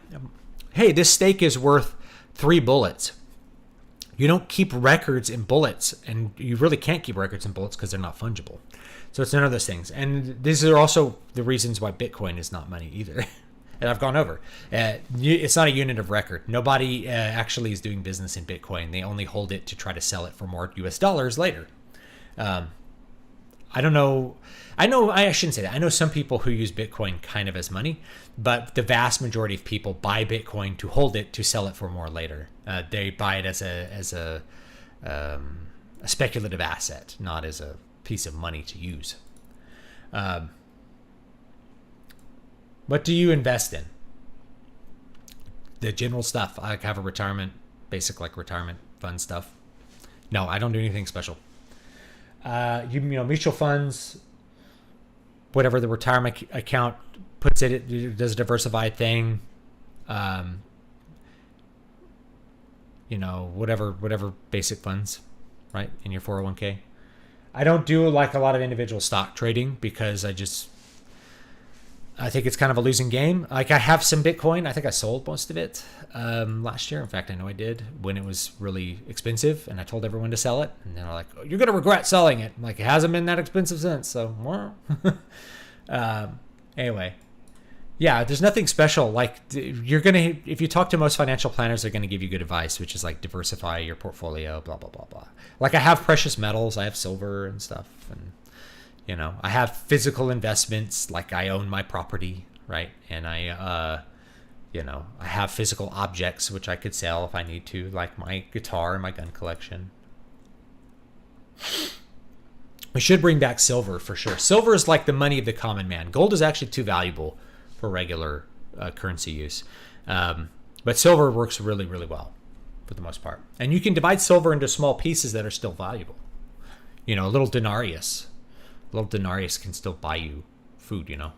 hey, this steak is worth 3 bullets. You don't keep records in bullets, and you really can't keep records in bullets because they're not fungible. So it's none of those things. And these are also the reasons why Bitcoin is not money either. And I've gone over. It's not a unit of record. Nobody actually is doing business in Bitcoin. They only hold it to try to sell it for more US dollars later. I don't know. I shouldn't say that. I know some people who use Bitcoin kind of as money, but the vast majority of people buy Bitcoin to hold it to sell it for more later. They buy it as a speculative asset, not as a piece of money to use. What do you invest in? The general stuff. I have a retirement, basic like retirement fund stuff. No, I don't do anything special. You know, mutual funds, whatever the retirement account puts it does a diversified thing. You know, whatever basic funds, right, in your 401k. I don't do like a lot of individual stock trading because I think it's kind of a losing game. Like I have some Bitcoin. I think I sold most of it last year. In fact, I know I did when it was really expensive, and I told everyone to sell it. And they're like, oh, "You're gonna regret selling it." I'm like, it hasn't been that expensive since. So, anyway, yeah, there's nothing special. Like if you talk to most financial planners, they're gonna give you good advice, which is like diversify your portfolio, blah blah blah blah. Like I have precious metals. I have silver and stuff, and you know, I have physical investments, like I own my property, right? And I have physical objects which I could sell if I need to, like my guitar and my gun collection. We should bring back silver for sure. Silver is like the money of the common man. Gold is actually too valuable for regular currency use. But silver works really, really well for the most part. And you can divide silver into small pieces that are still valuable. You know, a little denarius can still buy you food, you know.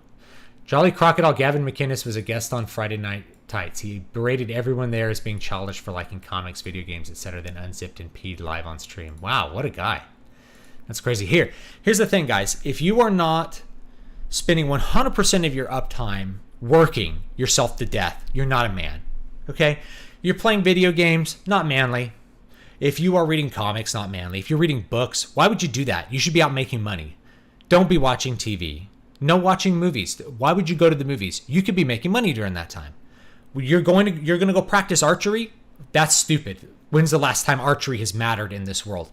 Jolly Crocodile Gavin McInnes was a guest on Friday Night Tights. He berated everyone there as being childish for liking comics, video games, etc., then unzipped and peed live on stream. Wow, what a guy. That's crazy. Here's the thing, guys. If you are not spending 100% of your uptime working yourself to death, you're not a man, okay? You're playing video games, not manly. If you are reading comics, not manly. If you're reading books, why would you do that? You should be out making money. Don't be watching TV. No watching movies. Why would you go to the movies? You could be making money during that time. You're going to go practice archery? That's stupid. When's the last time archery has mattered in this world?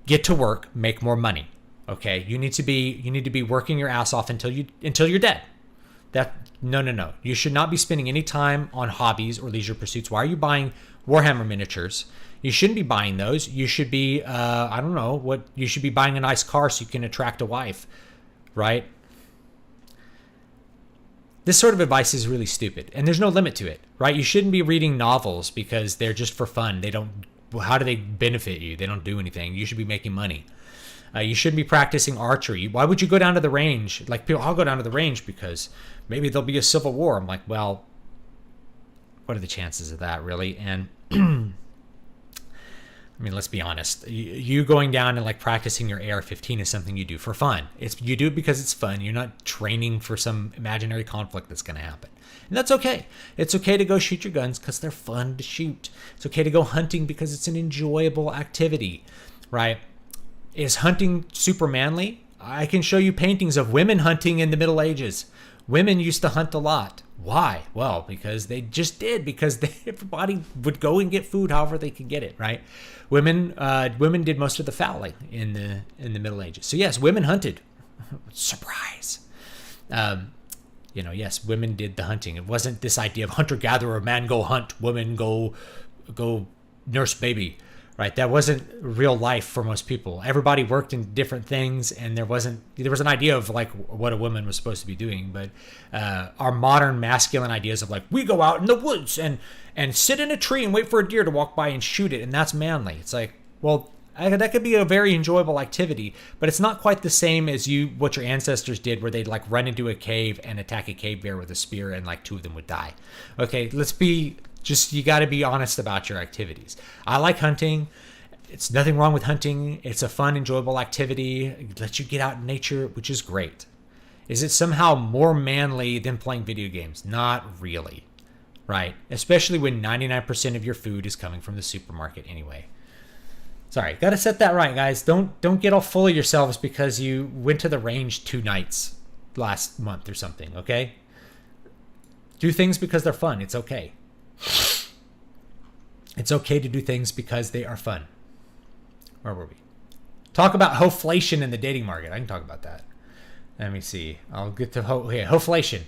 Get to work, make more money. Okay? You need to be working your ass off until you're dead. No. You should not be spending any time on hobbies or leisure pursuits. Why are you buying Warhammer miniatures? You shouldn't be buying those. You should be, you should be buying a nice car so you can attract a wife, right? This sort of advice is really stupid, and there's no limit to it, right? You shouldn't be reading novels because they're just for fun. How do they benefit you? They don't do anything. You should be making money. You shouldn't be practicing archery. Why would you go down to the range? Like people, I'll go down to the range because maybe there'll be a civil war. I'm like, well, what are the chances of that, really? And I mean, let's be honest. You going down and like practicing your AR-15 is something you do for fun. You do it because it's fun. You're not training for some imaginary conflict that's going to happen. And that's okay. It's okay to go shoot your guns because they're fun to shoot. It's okay to go hunting because it's an enjoyable activity, right? Is hunting super manly? I can show you paintings of women hunting in the Middle Ages. Women used to hunt a lot. Why? Well, because they just did. Because everybody would go and get food however they could get it, right? Women did most of the fowling in the Middle Ages. So yes, women hunted. Surprise. Yes, women did the hunting. It wasn't this idea of hunter-gatherer, man go hunt, woman go nurse baby, right? That wasn't real life for most people. Everybody worked in different things, and there was an idea of like what a woman was supposed to be doing. But our modern masculine ideas of like, we go out in the woods and sit in a tree and wait for a deer to walk by and shoot it, and that's manly. It's like, well, that could be a very enjoyable activity, but it's not quite the same as what your ancestors did, where they'd like run into a cave and attack a cave bear with a spear, and like 2 of them would die. Okay, you got to be honest about your activities. I like hunting. It's nothing wrong with hunting. It's a fun, enjoyable activity. It lets you get out in nature, which is great. Is it somehow more manly than playing video games? Not really, right? Especially when 99% of your food is coming from the supermarket anyway. Sorry, got to set that right, guys. Don't get all full of yourselves because you went to the range 2 nights last month or something, okay? Do things because they're fun. It's okay. It's okay to do things because they are fun. Where were we? Talk about hoflation in the dating market. I can talk about that. Let me see. I'll get to hoflation.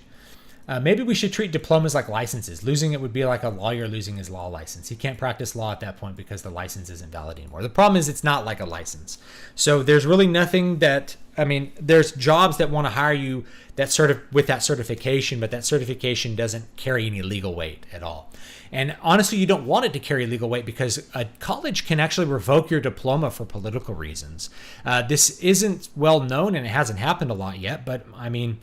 Maybe we should treat diplomas like licenses. Losing it would be like a lawyer losing his law license. He can't practice law at that point because the license isn't valid anymore. The problem is it's not like a license. So there's really nothing that, I mean, there's jobs that want to hire you with that certification, but that certification doesn't carry any legal weight at all. And honestly, you don't want it to carry legal weight because a college can actually revoke your diploma for political reasons. This isn't well known and it hasn't happened a lot yet, but I mean,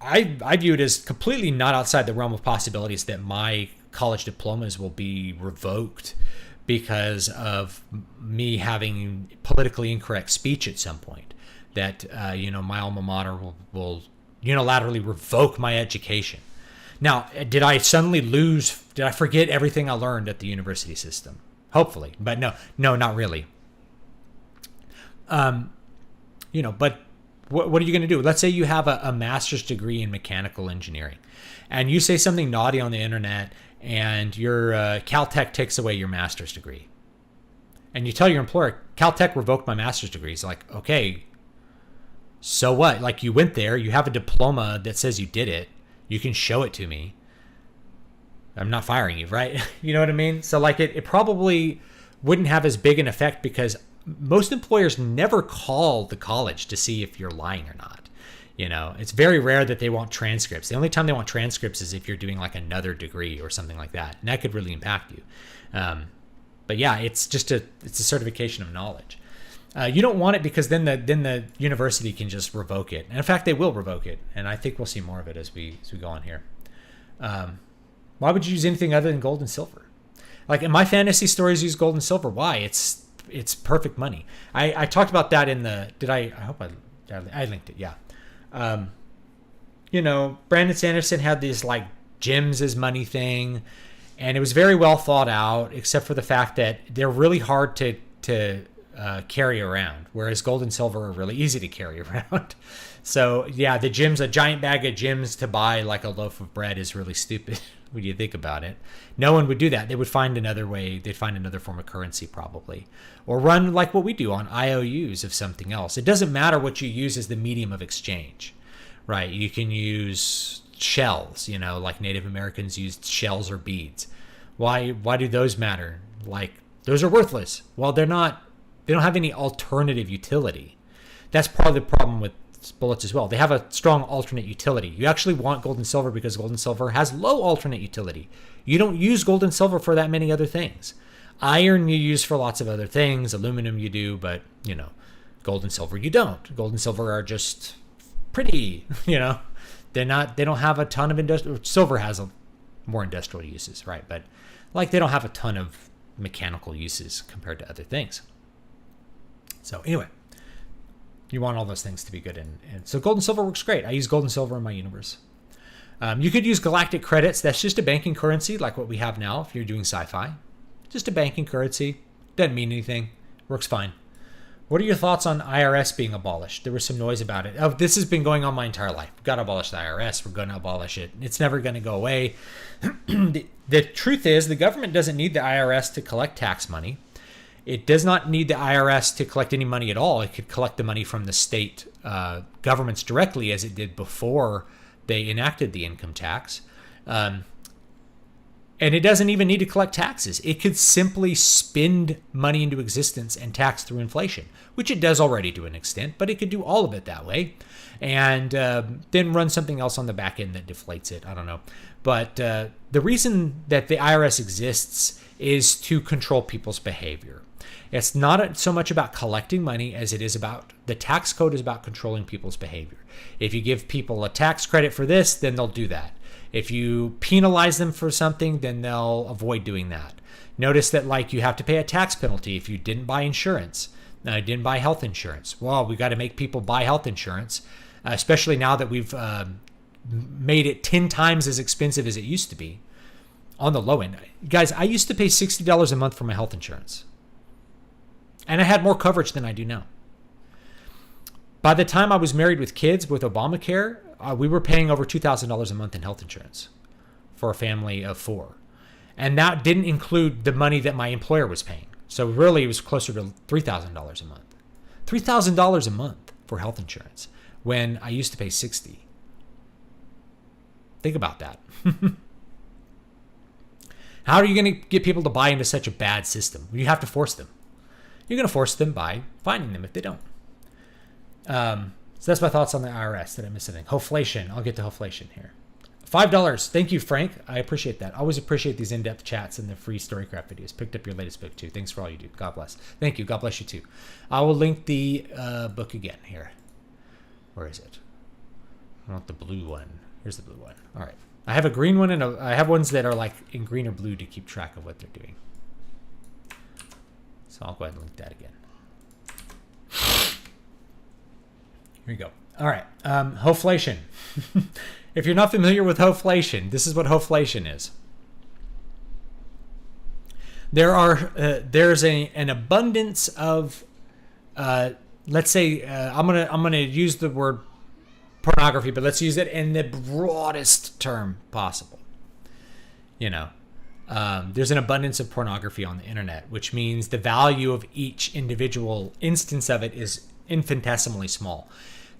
I view it as completely not outside the realm of possibilities that my college diplomas will be revoked because of me having politically incorrect speech at some point. That, my alma mater will unilaterally revoke my education. Now, did I forget everything I learned at the university system? Hopefully, but no, not really. But what are you going to do? Let's say you have a master's degree in mechanical engineering and you say something naughty on the internet and your Caltech takes away your master's degree. And you tell your employer, Caltech revoked my master's degree. It's like, okay, so what? Like you went there, you have a diploma that says you did it. You can show it to me. I'm not firing you, right? You know what I mean? So like it probably wouldn't have as big an effect because most employers never call the college to see if you're lying or not. It's very rare that they want transcripts. The only time they want transcripts is if you're doing like another degree or something like that. And that could really impact you. But yeah, it's a certification of knowledge. You don't want it because then the university can just revoke it. And in fact, they will revoke it. And I think we'll see more of it as we go on here. Why would you use anything other than gold and silver? Like in my fantasy stories, use gold and silver. Why? It's perfect money. I talked about that in the, I hope I linked it. Yeah. Brandon Sanderson had this like gems as money thing and it was very well thought out, except for the fact that they're really hard to carry around, whereas gold and silver are really easy to carry around. So yeah, a giant bag of gems to buy like a loaf of bread is really stupid when you think about it. No one would do that. They would find another way. They'd find another form of currency probably, or run like what we do on IOUs of something else. It doesn't matter what you use as the medium of exchange, right? You can use shells, like Native Americans used shells or beads. Why do those matter? Like those are worthless. Well, they don't have any alternative utility. That's part of the problem with bullets as well. They have a strong alternate utility. You actually want gold and silver because gold and silver has low alternate utility. You don't use gold and silver for that many other things. Iron you use for lots of other things. Aluminum you do, but gold and silver you don't. Gold and silver are just pretty, they don't have a ton of industrial. Silver has more industrial uses, right? But like they don't have a ton of mechanical uses compared to other things. So anyway, you want all those things to be good. And so gold and silver works great. I use gold and silver in my universe. You could use galactic credits. That's just a banking currency like what we have now if you're doing sci-fi. Just a banking currency. Doesn't mean anything. Works fine. What are your thoughts on IRS being abolished? There was some noise about it. Oh, this has been going on my entire life. We've got to abolish the IRS. We're going to abolish it. It's never going to go away. The truth is the government doesn't need the IRS to collect tax money. It does not need the IRS to collect any money at all. It could collect the money from the state governments directly as it did before they enacted the income tax. And it doesn't even need to collect taxes. It could simply spend money into existence and tax through inflation, which it does already to an extent, but it could do all of it that way and then run something else on the back end that deflates it. I don't know. But the reason that the IRS exists is to control people's behavior. It's not so much about collecting money as it is about the tax code is about controlling people's behavior. If you give people a tax credit for this, then they'll do that. If you penalize them for something, then they'll avoid doing that. Notice that like you have to pay a tax penalty if you didn't buy insurance, didn't buy health insurance. Well, we got to make people buy health insurance, especially now that we've made it 10 times as expensive as it used to be on the low end. Guys, I used to pay $60 a month for my health insurance. And I had more coverage than I do now. By the time I was married with kids with Obamacare, we were paying over $2,000 a month in health insurance for a family of 4. And that didn't include the money that my employer was paying. So really, it was closer to $3,000 a month. $3,000 a month for health insurance when I used to pay $60. Think about that. How are you going to get people to buy into such a bad system? You have to force them. You're going to force them by finding them if they don't. So that's my thoughts on the IRS. Did I miss anything? Hoflation. I'll get to hoflation here. $5. Thank you, Frank. I appreciate that. I always appreciate these in-depth chats and the free Storycraft videos. Picked up your latest book too. Thanks for all you do. God bless. Thank you. God bless you too. I will link the book again here. Where is it? I want the blue one. Here's the blue one. All right. I have a green one and I have ones that are like in green or blue to keep track of what they're doing. So I'll go ahead and link that again. Here we go. All right. Hoflation. If you're not familiar with hoflation, this is what hoflation is. There's an abundance of let's say I'm gonna use the word pornography, but let's use it in the broadest term possible. There's an abundance of pornography on the internet, which means the value of each individual instance of it is infinitesimally small.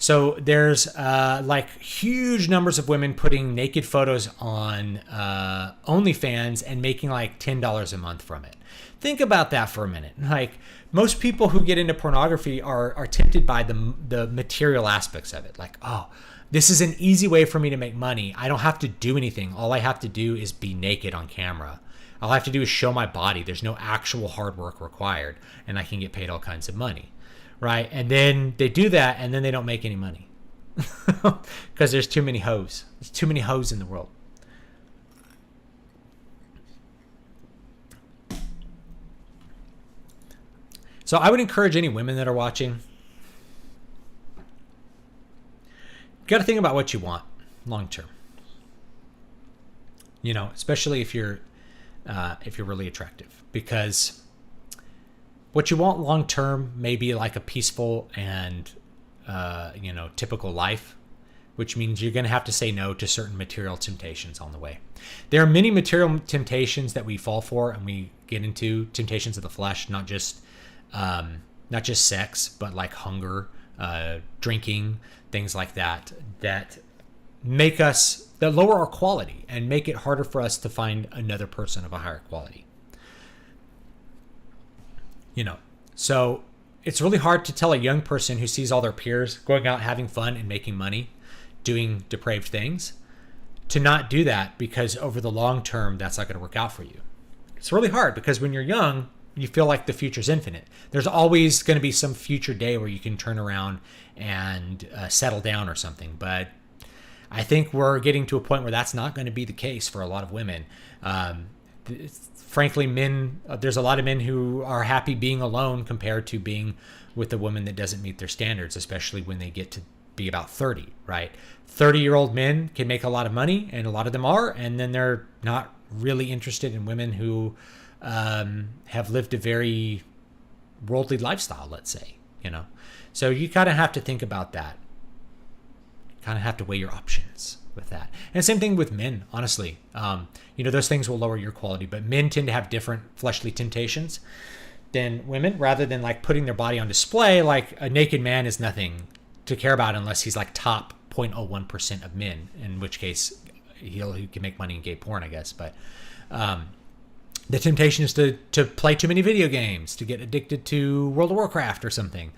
So there's like huge numbers of women putting naked photos on OnlyFans and making like $10 a month from it. Think about that for a minute. Like most people who get into pornography are tempted by the material aspects of it. Like, oh, this is an easy way for me to make money. I don't have to do anything. All I have to do is be naked on camera. All I have to do is show my body. There's no actual hard work required, and I can get paid all kinds of money. Right? And then they do that, and then they don't make any money because there's too many hoes. There's too many hoes in the world. So I would encourage any women that are watching, you got to think about what you want long term. Especially if you're really attractive, because what you want long term may be like a peaceful and typical life, which means you're going to have to say no to certain material temptations on the way. There are many material temptations that we fall for, and we get into temptations of the flesh, not just sex, but like hunger, drinking, things like that that lower our quality and make it harder for us to find another person of a higher quality. So it's really hard to tell a young person who sees all their peers going out having fun and making money, doing depraved things, to not do that, because over the long term, that's not going to work out for you. It's really hard because when you're young, you feel like the future's infinite. There's always going to be some future day where you can turn around and settle down or something. But I think we're getting to a point where that's not going to be the case for a lot of women. Frankly, men, there's a lot of men who are happy being alone compared to being with a woman that doesn't meet their standards, especially when they get to be about 30, right? 30-year-old men can make a lot of money, and a lot of them are, and then they're not really interested in women who have lived a very worldly lifestyle, let's say, So you kind of have to think about that. You kind of have to weigh your options with that. And same thing with men, honestly. Those things will lower your quality, but men tend to have different fleshly temptations than women, rather than like putting their body on display. Like a naked man is nothing to care about unless he's like top 0.01% of men, in which case he can make money in gay porn, I guess. But the temptation is to play too many video games, to get addicted to World of Warcraft or something.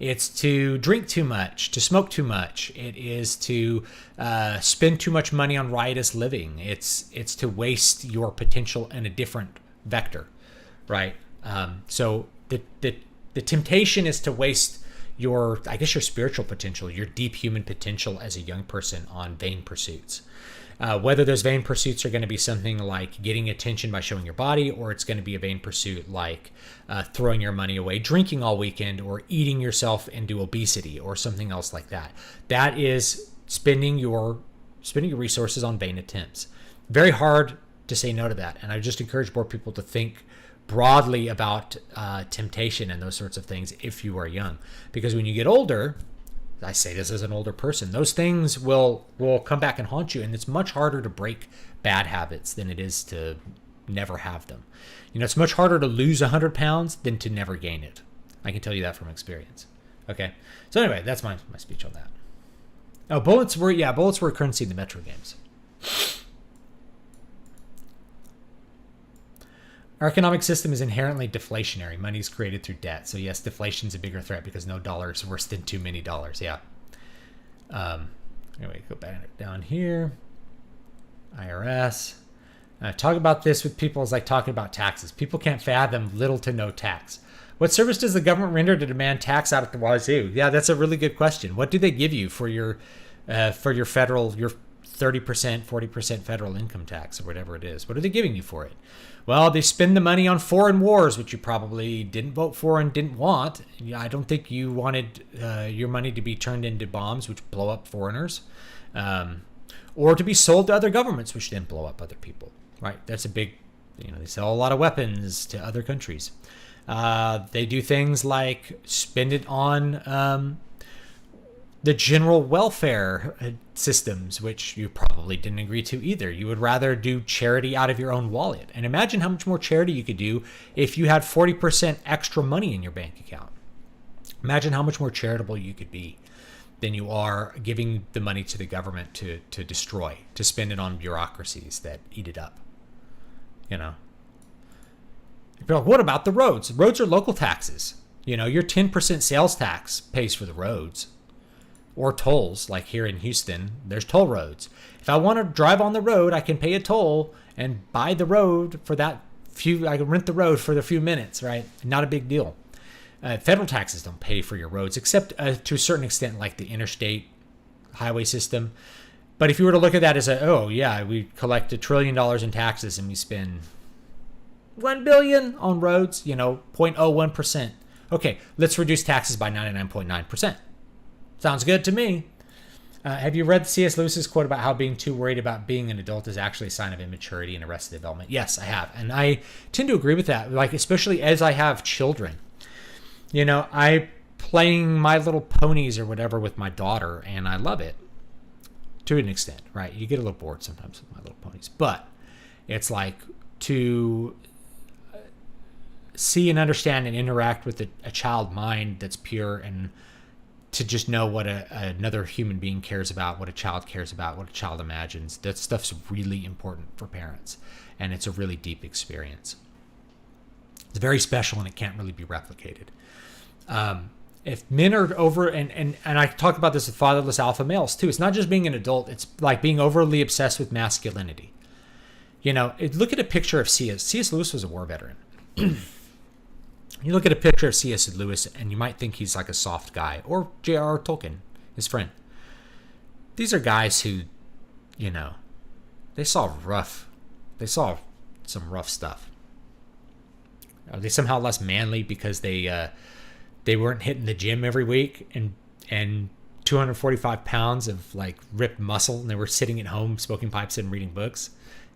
It's to drink too much, to smoke too much. It is to spend too much money on riotous living. It's to waste your potential in a different vector, right? So the temptation is to waste your spiritual potential, your deep human potential as a young person on vain pursuits. Whether those vain pursuits are going to be something like getting attention by showing your body, or it's going to be a vain pursuit like throwing your money away, drinking all weekend, or eating yourself into obesity, or something else like that. That is spending your resources on vain attempts. Very hard to say no to that. And I just encourage more people to think broadly about temptation and those sorts of things if you are young. Because when you get older, I say this as an older person, those things will come back and haunt you, and it's much harder to break bad habits than it is to never have them. It's much harder to lose 100 pounds than to never gain it. I can tell you that from experience. Okay. So anyway, that's my speech on that. Oh, bullets were a currency in the Metro games. Our economic system is inherently deflationary. Money is created through debt. So yes, deflation is a bigger threat because no dollar is worse than too many dollars. Yeah. Anyway, go back down here. IRS. Talk about this with people is like talking about taxes. People can't fathom little to no tax. What service does the government render to demand tax out at the wazoo? Yeah, that's a really good question. What do they give you for your federal, your 30%, 40% federal income tax or whatever it is? What are they giving you for it? Well, they spend the money on foreign wars, which you probably didn't vote for and didn't want. I don't think you wanted your money to be turned into bombs, which blow up foreigners, or to be sold to other governments, which then blow up other people. Right? That's a big, they sell a lot of weapons to other countries. They do things like spend it on the general welfare systems, which you probably didn't agree to either. You would rather do charity out of your own wallet. And imagine how much more charity you could do if you had 40% extra money in your bank account. Imagine how much more charitable you could be than you are giving the money to the government to destroy, to spend it on bureaucracies that eat it up. You're like, what about the roads? Roads are local taxes. Your 10% sales tax pays for the roads. Or tolls, like here in Houston, there's toll roads. If I want to drive on the road, I can pay a toll and buy the road for I can rent the road for the few minutes, right? Not a big deal. Federal taxes don't pay for your roads, except to a certain extent, like the interstate highway system. But if you were to look at that as we collect $1 trillion in taxes and we spend $1 billion on roads, 0.01%. Okay, let's reduce taxes by 99.9%. Sounds good to me. Have you read C.S. Lewis's quote about how being too worried about being an adult is actually a sign of immaturity and arrested development? Yes, I have. And I tend to agree with that, like especially as I have children. I playing My Little Ponies or whatever with my daughter, and I love it to an extent, right? You get a little bored sometimes with My Little Ponies, but it's like to see and understand and interact with a child mind that's pure, and to just know what another human being cares about, what a child cares about, what a child imagines. That stuff's really important for parents, and it's a really deep experience. It's very special, and it can't really be replicated. If men are over, and I talk about this with fatherless alpha males too, it's not just being an adult, it's like being overly obsessed with masculinity. Look at a picture of C.S. Lewis was a war veteran. You look at a picture of C.S. Lewis and you might think he's like a soft guy, or J.R.R. Tolkien, his friend. These are guys who, they saw some rough stuff. Are they somehow less manly because they weren't hitting the gym every week and 245 pounds of like ripped muscle, and they were sitting at home smoking pipes and reading books?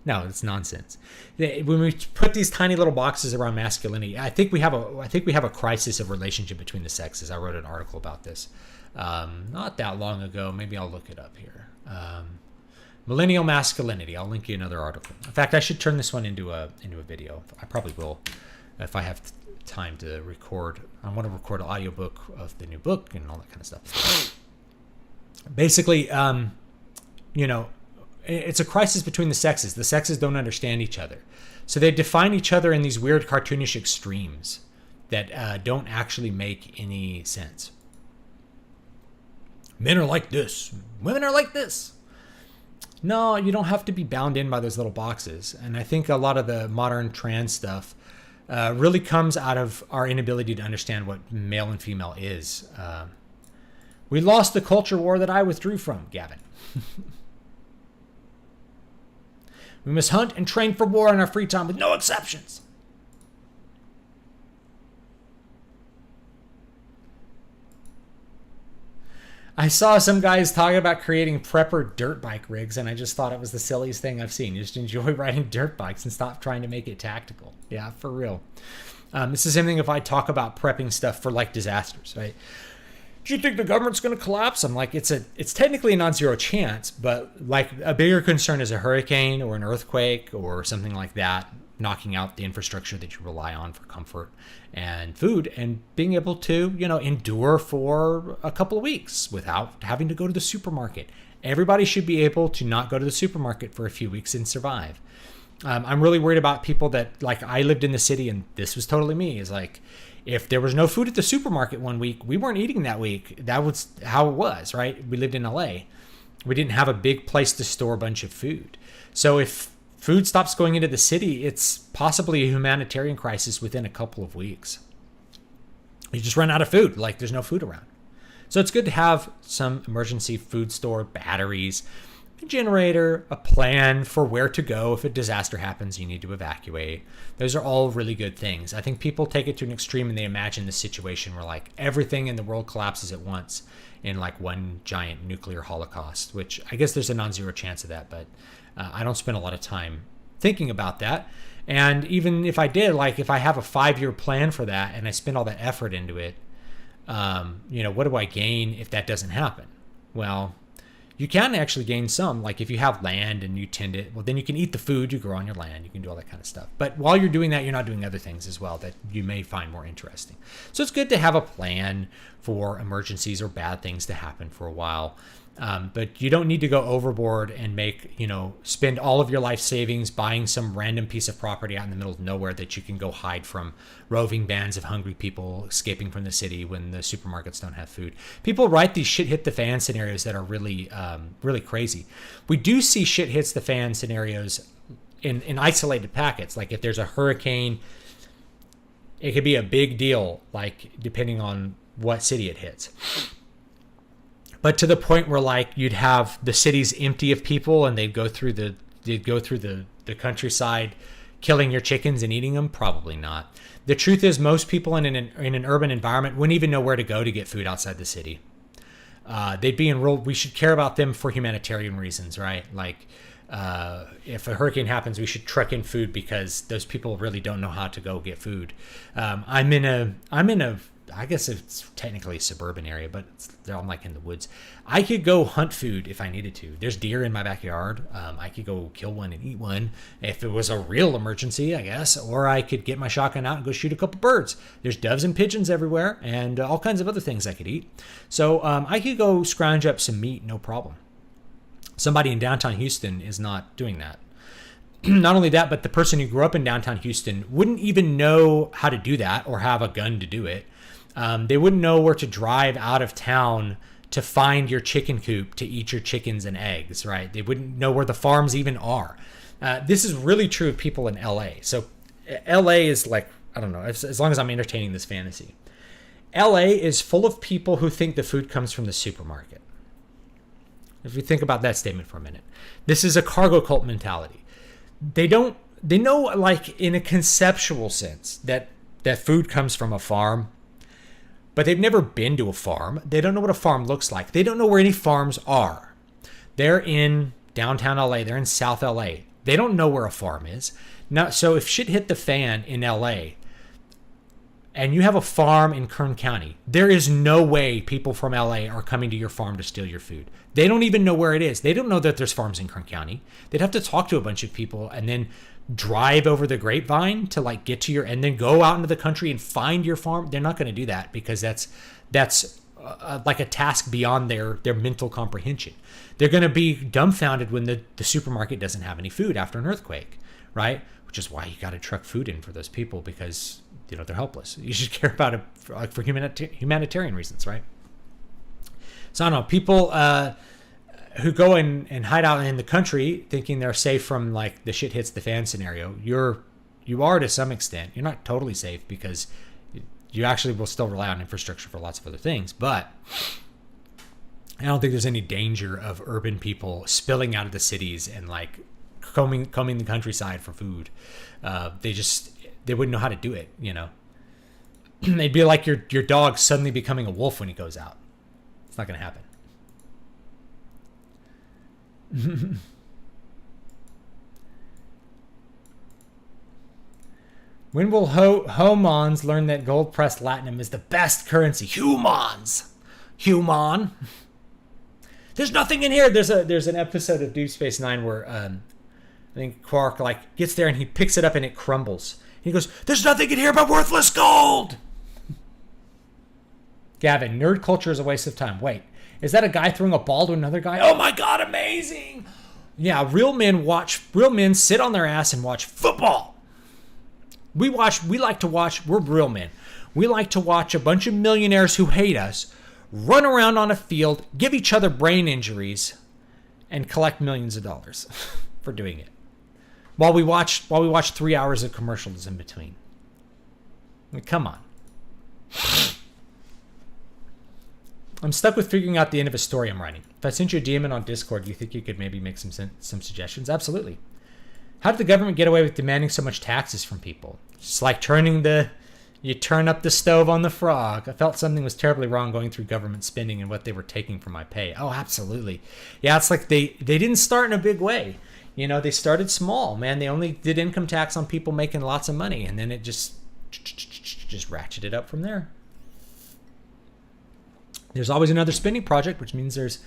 No, it's nonsense. When we put these tiny little boxes around masculinity, I think we have a crisis of relationship between the sexes. I wrote an article about this not that long ago. Maybe I'll look it up here. Millennial masculinity. I'll link you another article. In fact, I should turn this one into a video. I probably will if I have time to record. I want to record an audiobook of the new book and all that kind of stuff. Basically, it's a crisis between the sexes. The sexes don't understand each other. So they define each other in these weird cartoonish extremes that don't actually make any sense. Men are like this. Women are like this. No, you don't have to be bound in by those little boxes. And I think a lot of the modern trans stuff really comes out of our inability to understand what male and female is. We lost the culture war that I withdrew from, Gavin. We must hunt and train for war in our free time with no exceptions. I saw some guys talking about creating prepper dirt bike rigs, and I just thought it was the silliest thing I've seen. You just enjoy riding dirt bikes and stop trying to make it tactical. Yeah, for real. It's the same thing if I talk about prepping stuff for like disasters, right? Do you think the government's going to collapse? I'm like, it's technically a non-zero chance, but like a bigger concern is a hurricane or an earthquake or something like that. knocking out the infrastructure that you rely on for comfort and food, and being able to, endure for a couple of weeks without having to go to the supermarket. Everybody should be able to not go to the supermarket for a few weeks and survive. I'm really worried about people that, like, I lived in the city, and this was totally me, is like, if there was no food at the supermarket one week, we weren't eating that week. That was how it was, right? We lived in LA. We didn't have a big place to store a bunch of food. So if food stops going into the city, it's possibly a humanitarian crisis within a couple of weeks. You just run out of food, like there's no food around. So it's good to have some emergency food store, batteries, a generator, a plan for where to go if a disaster happens, you need to evacuate. Those are all really good things. I think people take it to an extreme and they imagine the situation where like everything in the world collapses at once in like one giant nuclear holocaust, which I guess there's a non-zero chance of that, but I don't spend a lot of time thinking about that. And even if I did, like if I have a 5-year plan for that and I spend all that effort into it, what do I gain if that doesn't happen? Well, you can actually gain some. Like if you have land and you tend it, well, then you can eat the food you grow on your land. You can do all that kind of stuff. But while you're doing that, you're not doing other things as well that you may find more interesting. So it's good to have a plan for emergencies or bad things to happen for a while. But you don't need to go overboard and spend all of your life savings buying some random piece of property out in the middle of nowhere that you can go hide from roving bands of hungry people escaping from the city when the supermarkets don't have food. People write these shit hit the fan scenarios that are really, really crazy. We do see shit hits the fan scenarios in isolated packets. Like if there's a hurricane, it could be a big deal, like depending on what city it hits. But to the point where like you'd have the cities empty of people and they'd go through the countryside killing your chickens and eating them? Probably not. The truth is most people in an urban environment wouldn't even know where to go to get food outside the city. They'd be enrolled. We should care about them for humanitarian reasons, right? Like if a hurricane happens, we should truck in food because those people really don't know how to go get food. I'm in a I guess it's technically a suburban area, but I'm like in the woods. I could go hunt food if I needed to. There's deer in my backyard. I could go kill one and eat one if it was a real emergency, I guess. Or I could get my shotgun out and go shoot a couple birds. There's doves and pigeons everywhere and all kinds of other things I could eat. So I could go scrounge up some meat, no problem. Somebody in downtown Houston is not doing that. Not only that, but the person who grew up in downtown Houston wouldn't even know how to do that or have a gun to do it. They wouldn't know where to drive out of town to find your chicken coop to eat your chickens and eggs, right? They wouldn't know where the farms even are. This is really true of people in LA. So LA is like, I don't know, as long as I'm entertaining this fantasy. LA is full of people who think the food comes from the supermarket. If you think about that statement for a minute, this is a cargo cult mentality. They know like in a conceptual sense that food comes from a farm, but they've never been to a farm. They don't know what a farm looks like. They don't know where any farms are. They're in downtown LA. They're in South LA. They don't know where a farm is. Now, so if shit hit the fan in LA and you have a farm in Kern County, there is no way people from LA are coming to your farm to steal your food. They don't even know where it is. They don't know that there's farms in Kern County. They'd have to talk to a bunch of people and then drive over the grapevine to like get to and then go out into the country and find your farm. They're not going to do that because that's like a task beyond their mental comprehension. They're going to be dumbfounded when the supermarket doesn't have any food after an earthquake, right? Which is why you got to truck food in for those people because they're helpless. You should care about it for humanitarian reasons, right? So I don't know, people who go and hide out in the country thinking they're safe from like the shit hits the fan scenario. You are to some extent. You're not totally safe because you actually will still rely on infrastructure for lots of other things. But I don't think there's any danger of urban people spilling out of the cities and like combing the countryside for food. They wouldn't know how to do it. It'd be like your dog suddenly becoming a wolf when he goes out. It's not going to happen. When will humans learn that gold pressed latinum is the best currency? Humans. There's nothing in here. There's an episode of Deep Space Nine where I think Quark like gets there and he picks it up and it crumbles. He goes, "There's nothing in here but worthless gold." Gavin, nerd culture is a waste of time. Wait, is that a guy throwing a ball to another guy? Oh my god, amazing! Yeah, real men sit on their ass and watch football. We're real men. We like to watch a bunch of millionaires who hate us run around on a field, give each other brain injuries, and collect millions of dollars for doing it. While we watch 3 hours of commercials in between. I mean, come on. I'm stuck with figuring out the end of a story I'm writing. If I sent you a DM on Discord, do you think you could maybe make some suggestions? Absolutely. How did the government get away with demanding so much taxes from people? It's like you turn up the stove on the frog. I felt something was terribly wrong going through government spending and what they were taking from my pay. Oh, absolutely. Yeah, it's like they didn't start in a big way. You know, they started small, man. They only did income tax on people making lots of money, and then it just ratcheted up from there. There's always another spending project, which means there's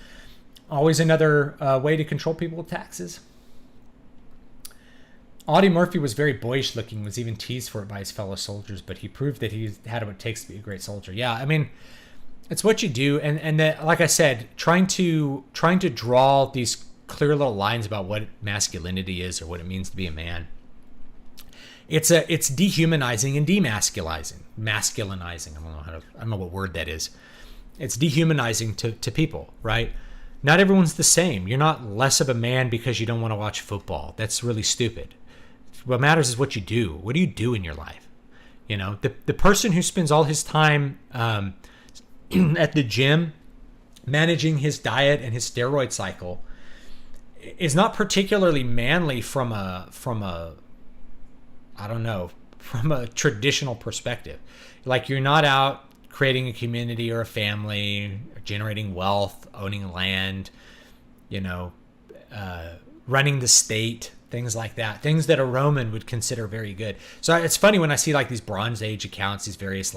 always another way to control people with taxes. Audie Murphy was very boyish looking, was even teased for it by his fellow soldiers, but he proved that he had what it takes to be a great soldier. Yeah, I mean, it's what you do, and that, like I said, trying to draw these clear little lines about what masculinity is or what it means to be a man. It's dehumanizing and demasculizing, masculinizing. I don't know what word that is. It's dehumanizing to people, right? Not everyone's the same. You're not less of a man because you don't want to watch football. That's really stupid. What matters is what you do. What do you do in your life? You know, the person who spends all his time at the gym managing his diet and his steroid cycle is not particularly manly from a traditional perspective. Like, you're not out creating a community or a family, generating wealth, owning land, running the state, things like that. Things that a Roman would consider very good. So it's funny when I see like these Bronze Age accounts, these various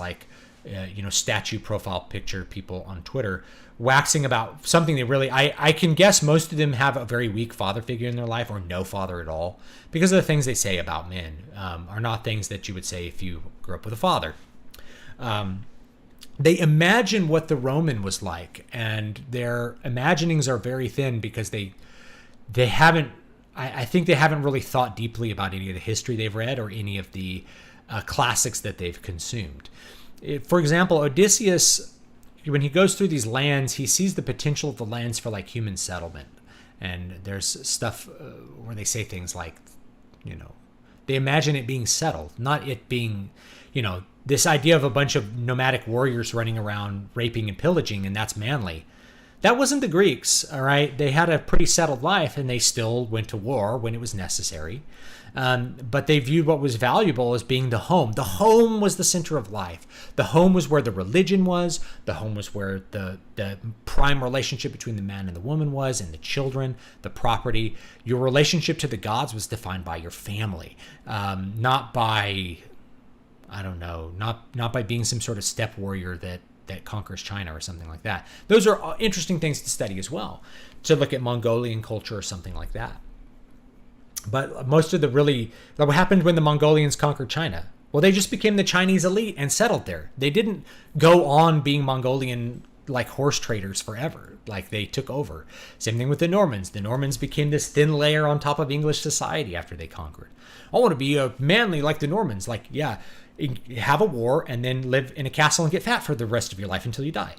statue profile picture people on Twitter waxing about something that really, I can guess most of them have a very weak father figure in their life or no father at all, because of the things they say about men are not things that you would say if you grew up with a father. They imagine what the Roman was like, and their imaginings are very thin because they haven't, I think they haven't really thought deeply about any of the history they've read or any of the classics that they've consumed. For example, Odysseus, when he goes through these lands, he sees the potential of the lands for like human settlement. And there's stuff where they say things like, they imagine it being settled, not it being, this idea of a bunch of nomadic warriors running around raping and pillaging, and that's manly. That wasn't the Greeks, all right? They had a pretty settled life, and they still went to war when it was necessary. But they viewed what was valuable as being the home. The home was the center of life. The home was where the religion was. The home was where the prime relationship between the man and the woman was, and the children, the property. Your relationship to the gods was defined by your family, not by, not by being some sort of steppe warrior that conquers China or something like that. Those are interesting things to study as well, to look at Mongolian culture or something like that. But most of what happened when the Mongolians conquered China? Well, they just became the Chinese elite and settled there. They didn't go on being Mongolian like horse traders forever. Like, they took over. Same thing with the Normans. The Normans became this thin layer on top of English society after they conquered. I want to be manly like the Normans. Like, yeah, have a war and then live in a castle and get fat for the rest of your life until you die.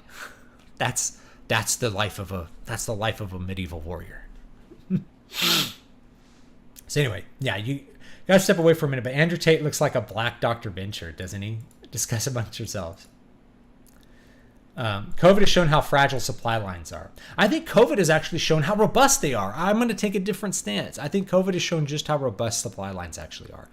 That's the life of a medieval warrior. So anyway, yeah, you gotta step away for a minute, but Andrew Tate looks like a black Dr. Bencher, doesn't he? Discuss amongst yourselves. COVID has shown how fragile supply lines are. I think COVID has actually shown how robust they are. I'm going to take a different stance. I think COVID has shown just how robust supply lines actually are.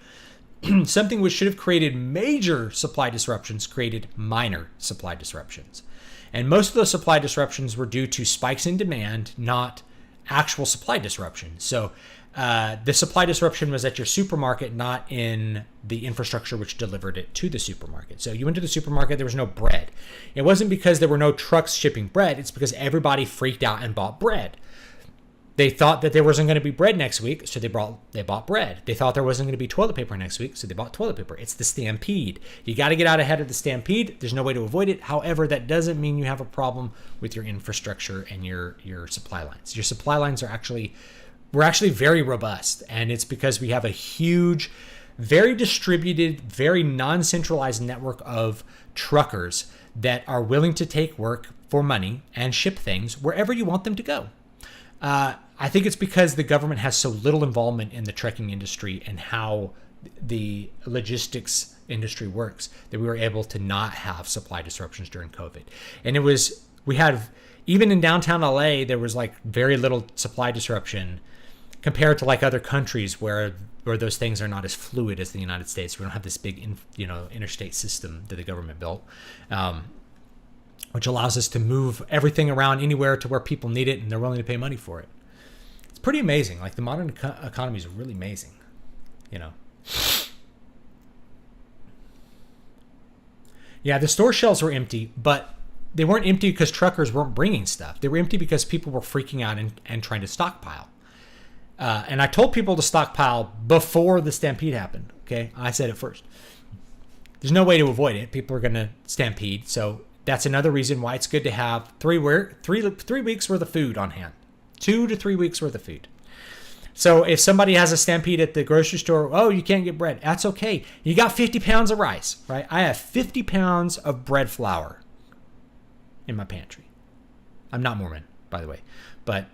Something which should have created major supply disruptions created minor supply disruptions. And most of those supply disruptions were due to spikes in demand, not actual supply disruption. So the supply disruption was at your supermarket, not in the infrastructure which delivered it to the supermarket. So you went to the supermarket, there was no bread. It wasn't because there were no trucks shipping bread. It's because everybody freaked out and bought bread. They thought that there wasn't going to be bread next week, so they bought bread. They thought there wasn't going to be toilet paper next week, so they bought toilet paper. It's the stampede. You got to get out ahead of the stampede. There's no way to avoid it. However, that doesn't mean you have a problem with your infrastructure and your supply lines. Your supply lines we're actually very robust, and it's because we have a huge, very distributed, very non-centralized network of truckers that are willing to take work for money and ship things wherever you want them to go. I think it's because the government has so little involvement in the trucking industry and how the logistics industry works that we were able to not have supply disruptions during COVID. And even in downtown LA, there was like very little supply disruption compared to like other countries where those things are not as fluid as the United States. We don't have this big, interstate system that the government built, which allows us to move everything around anywhere to where people need it and they're willing to pay money for it. It's pretty amazing. Like the modern economy is really amazing, Yeah, the store shelves were empty, but they weren't empty because truckers weren't bringing stuff. They were empty because people were freaking out and trying to stockpile. And I told people to stockpile before the stampede happened. Okay, I said it first. There's no way to avoid it. People are going to stampede. So that's another reason why it's good to have 3 weeks worth of food on hand. 2 to 3 weeks worth of food. So if somebody has a stampede at the grocery store, oh, you can't get bread. That's okay. You got 50 pounds of rice, right? I have 50 pounds of bread flour in my pantry. I'm not Mormon, by the way. But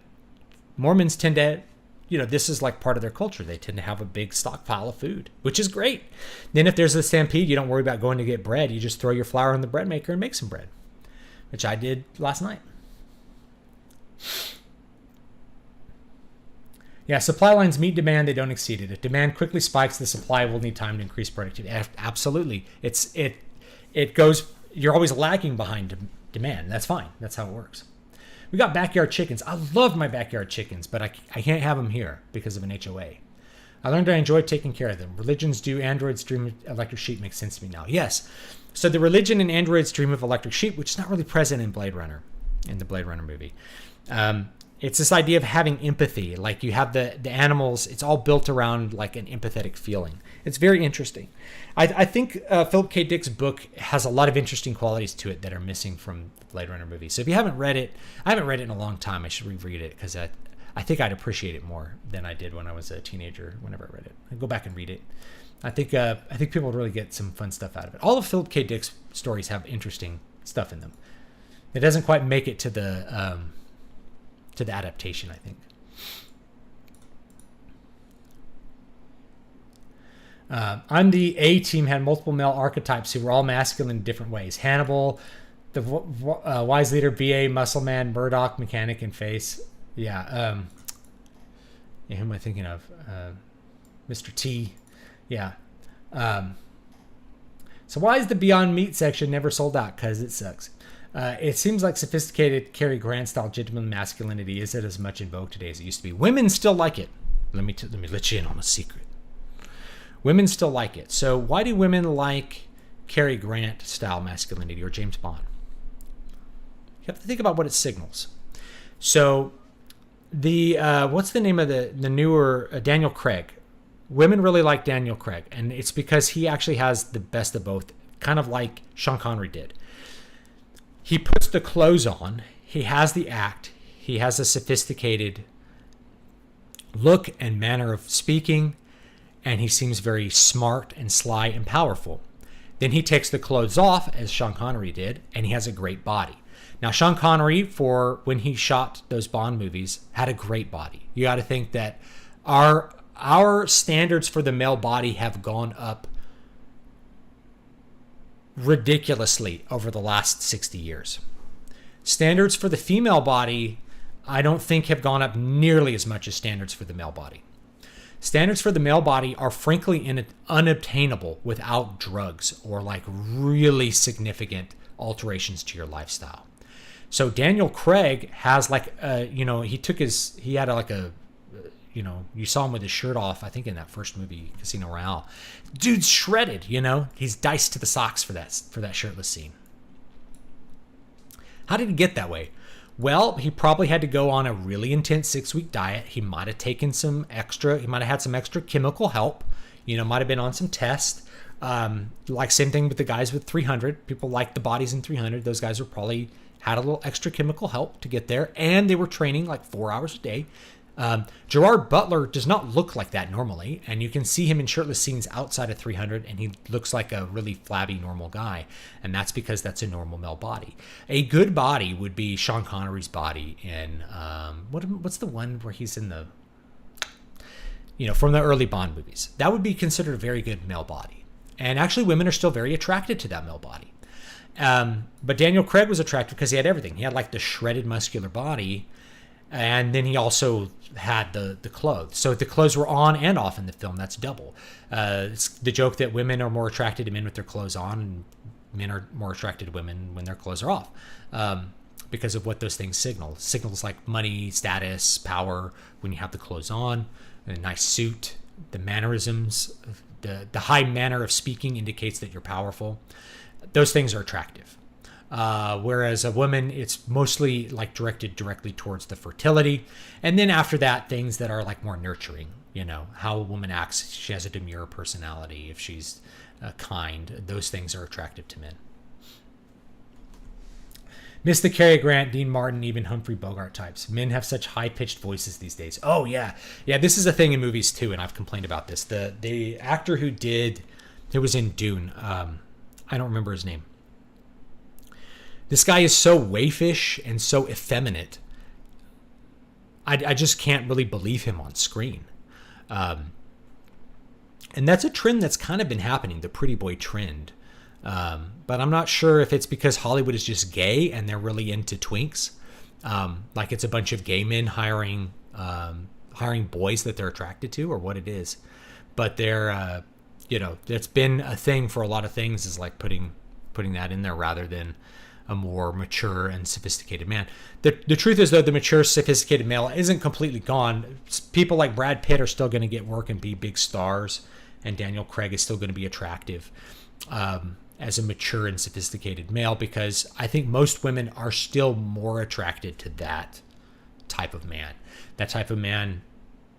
Mormons tend to, this is like part of their culture. They tend to have a big stockpile of food, which is great. Then if there's a stampede, you don't worry about going to get bread. You just throw your flour in the bread maker and make some bread, which I did last night. Yeah, supply lines meet demand, they don't exceed it. If demand quickly spikes, the supply will need time to increase productivity. Absolutely. You're always lagging behind demand. That's fine. That's how it works. We got backyard chickens. I love my backyard chickens, but I can't have them here because of an HOA. I learned I enjoy taking care of them. Religions do, androids dream of electric sheep makes sense to me now. Yes. So the religion and androids dream of electric sheep, which is not really present in Blade Runner, in the Blade Runner movie. It's this idea of having empathy. Like you have the animals, it's all built around like an empathetic feeling. It's very interesting. I think Philip K. Dick's book has a lot of interesting qualities to it that are missing from the Blade Runner movie. So if you haven't read it, I haven't read it in a long time. I should reread it because I think I'd appreciate it more than I did when I was a teenager whenever I read it. I'd go back and read it. I think people would really get some fun stuff out of it. All of Philip K. Dick's stories have interesting stuff in them. It doesn't quite make it to the adaptation, I think. On the A team had multiple male archetypes who were all masculine in different ways. Hannibal, the wise leader, BA, muscle man, Murdoch, mechanic, and face. Yeah. Who am I thinking of? Mr. T. Yeah. So why is the Beyond Meat section never sold out? Because it sucks. It seems like sophisticated Cary Grant style gentleman masculinity isn't as much in vogue today as it used to be. Women still like it. Let me let you in on a secret. Women still like it. So why do women like Cary Grant style masculinity or James Bond? You have to think about what it signals. So the what's the name of the newer Daniel Craig? Women really like Daniel Craig, and it's because he actually has the best of both, kind of like Sean Connery did. He puts the clothes on, he has the act, he has a sophisticated look and manner of speaking, and he seems very smart and sly and powerful. Then he takes the clothes off, as Sean Connery did, and he has a great body. Now, Sean Connery, for when he shot those Bond movies, had a great body. You got to think that our standards for the male body have gone up ridiculously over the last 60 years. Standards for the female body, I don't think have gone up nearly as much as standards for the male body. Standards for the male body are frankly unobtainable without drugs or like really significant alterations to your lifestyle. So Daniel Craig has like, you saw him with his shirt off, I think in that first movie, Casino Royale. Dude's shredded, he's diced to the socks for that shirtless scene. How did he get that way? Well, he probably had to go on a really intense 6-week diet. He might have taken some extra, he might have had some extra chemical help, might have been on some tests. Like same thing with the guys with 300. People like the bodies in 300. Those guys were probably had a little extra chemical help to get there. And they were training like 4 hours a day. Gerard Butler does not look like that normally, and you can see him in shirtless scenes outside of 300, and he looks like a really flabby normal guy, and that's because that's a normal male body. A good body would be Sean Connery's body in what's the one where he's in the from the early Bond movies. That would be considered a very good male body, and actually women are still very attracted to that male body. But Daniel Craig was attractive because he had everything. He had like the shredded muscular body. And then he also had the clothes. So the clothes were on and off in the film. That's double. It's the joke that women are more attracted to men with their clothes on, and men are more attracted to women when their clothes are off, because of what those things signal. Signals like money, status, power when you have the clothes on, a nice suit, the mannerisms, the high manner of speaking indicates that you're powerful. Those things are attractive. Whereas a woman, it's mostly like directed directly towards the fertility. And then after that, things that are like more nurturing, how a woman acts. She has a demure personality. If she's kind, those things are attractive to men. Miss the Cary Grant, Dean Martin, even Humphrey Bogart types. Men have such high-pitched voices these days. Oh, yeah. Yeah, this is a thing in movies, too, and I've complained about this. The actor who was in Dune, I don't remember his name. This guy is so waifish and so effeminate. I just can't really believe him on screen. And that's a trend that's kind of been happening, the pretty boy trend. But I'm not sure if it's because Hollywood is just gay and they're really into twinks. Like it's a bunch of gay men hiring boys that they're attracted to, or what it is. But they're, it's been a thing for a lot of things, is like putting that in there rather than a more mature and sophisticated man. The truth is, though, the mature, sophisticated male isn't completely gone. People like Brad Pitt are still going to get work and be big stars, and Daniel Craig is still going to be attractive as a mature and sophisticated male, because I think most women are still more attracted to that type of man. That type of man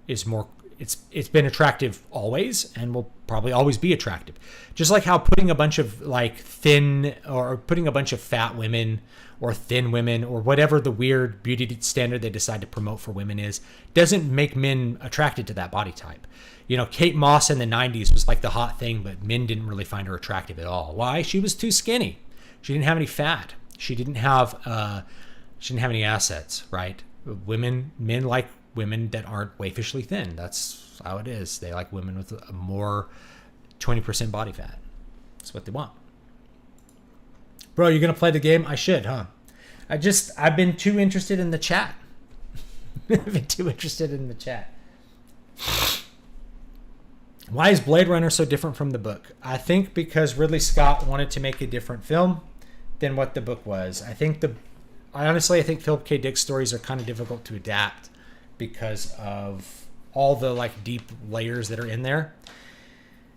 is more... It's been attractive always and will probably always be attractive. Just like how putting a bunch of like thin, or putting a bunch of fat women or thin women or whatever the weird beauty standard they decide to promote for women is, doesn't make men attracted to that body type. Kate Moss in the 90s was like the hot thing, but men didn't really find her attractive at all. Why? She was too skinny. She didn't have any fat. She didn't have any assets, right? Men like women that aren't waifishly thin. That's how it is. They like women with a more 20% body fat. That's what they want. Bro, you gonna play the game? I should, huh? I've been too interested in the chat. Why is Blade Runner so different from the book? I think because Ridley Scott wanted to make a different film than what the book was. I think Philip K. Dick's stories are kind of difficult to adapt because of all the like deep layers that are in there.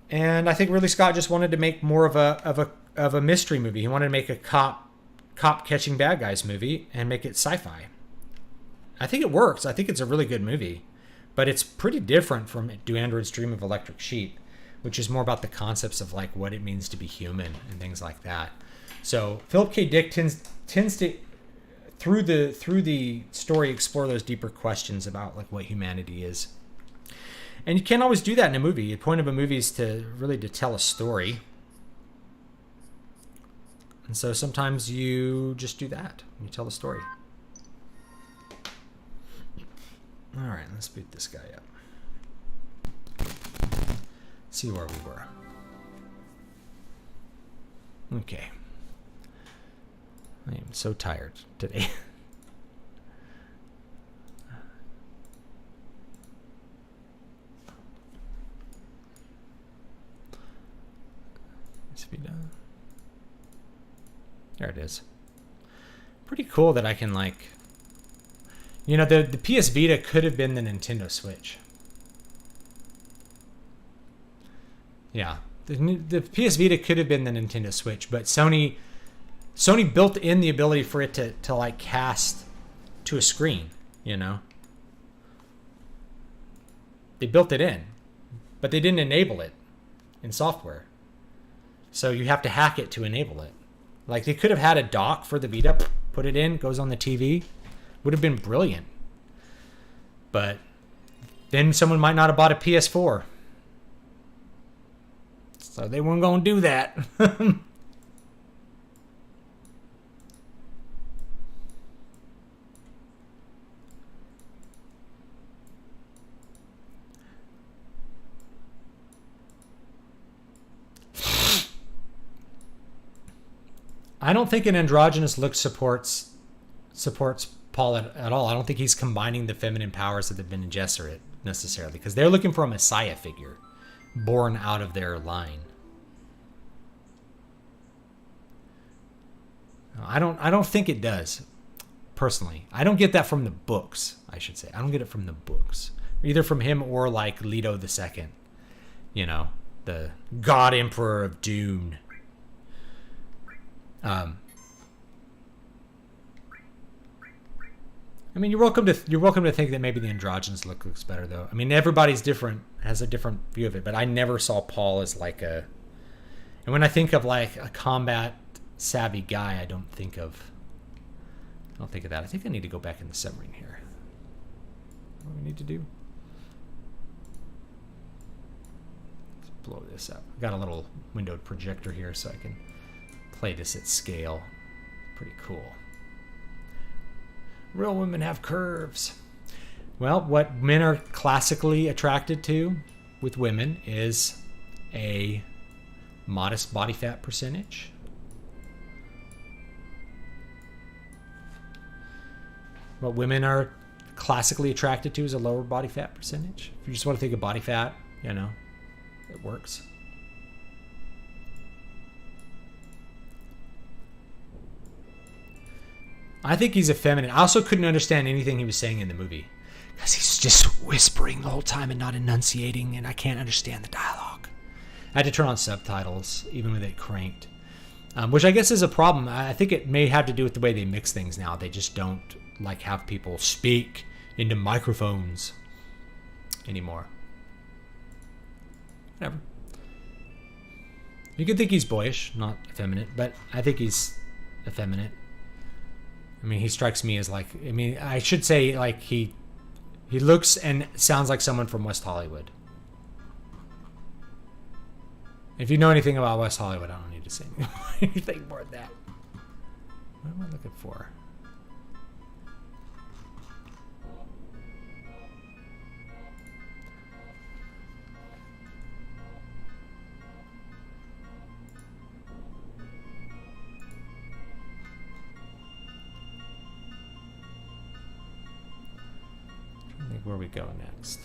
And I think Ridley Scott just wanted to make more of a mystery movie. He wanted to make a cop catching bad guys movie and make it sci-fi. I think it works. I think it's a really good movie, but it's pretty different from Do Androids Dream of Electric Sheep, which is more about the concepts of like what it means to be human and things like that. So Philip K. Dick tends to through the story explore those deeper questions about like what humanity is. And you can't always do that in a movie. The point of a movie is to tell a story. And so sometimes you just do that. You tell a story. All right, let's beat this guy up. See where we were. Okay. I am so tired today. There it is. Pretty cool that I can like, the PS Vita could have been the Nintendo Switch. Yeah, the PS Vita could have been the Nintendo Switch, but Sony built in the ability for it to like cast to a screen, you know? They built it in, but they didn't enable it in software. So you have to hack it to enable it. Like, they could have had a dock for the Vita, put it in, goes on the TV. Would have been brilliant. But then someone might not have bought a PS4. So they weren't going to do that. I don't think an androgynous look supports Paul at all. I don't think he's combining the feminine powers that have been in Gesserit necessarily, because they're looking for a messiah figure born out of their line. I don't think it does, personally. I don't get that from the books, I should say. I don't get it from the books. Either from him or like Leto II. You know, the God Emperor of Dune. I mean, you're welcome to think that maybe the androgynous look looks better, though. I mean, everybody's different, has a different view of it, but I never saw Paul as like a. And when I think of like a combat savvy guy, I don't think of that. I think I need to go back in the submarine here. What do we need to do? Let's blow this up. I've got a little windowed projector here, so I can play this at scale. Pretty cool. Real women have curves. Well, what men are classically attracted to with women is a modest body fat percentage. What women are classically attracted to is a lower body fat percentage. If you just want to think of body fat, you know, it works. I think he's effeminate. I also couldn't understand anything he was saying in the movie because he's just whispering the whole time and not enunciating, and I can't understand the dialogue. I had to turn on subtitles even with it cranked, which I guess is a problem. I think it may have to do with the way they mix things now. They just don't like have people speak into microphones anymore. Whatever. You could think he's boyish, not effeminate, but I think he's effeminate. I mean, he strikes me as like, I mean, I should say like he looks and sounds like someone from West Hollywood. If you know anything about West Hollywood, I don't need to say anything more than that. What am I looking for? Where we go next.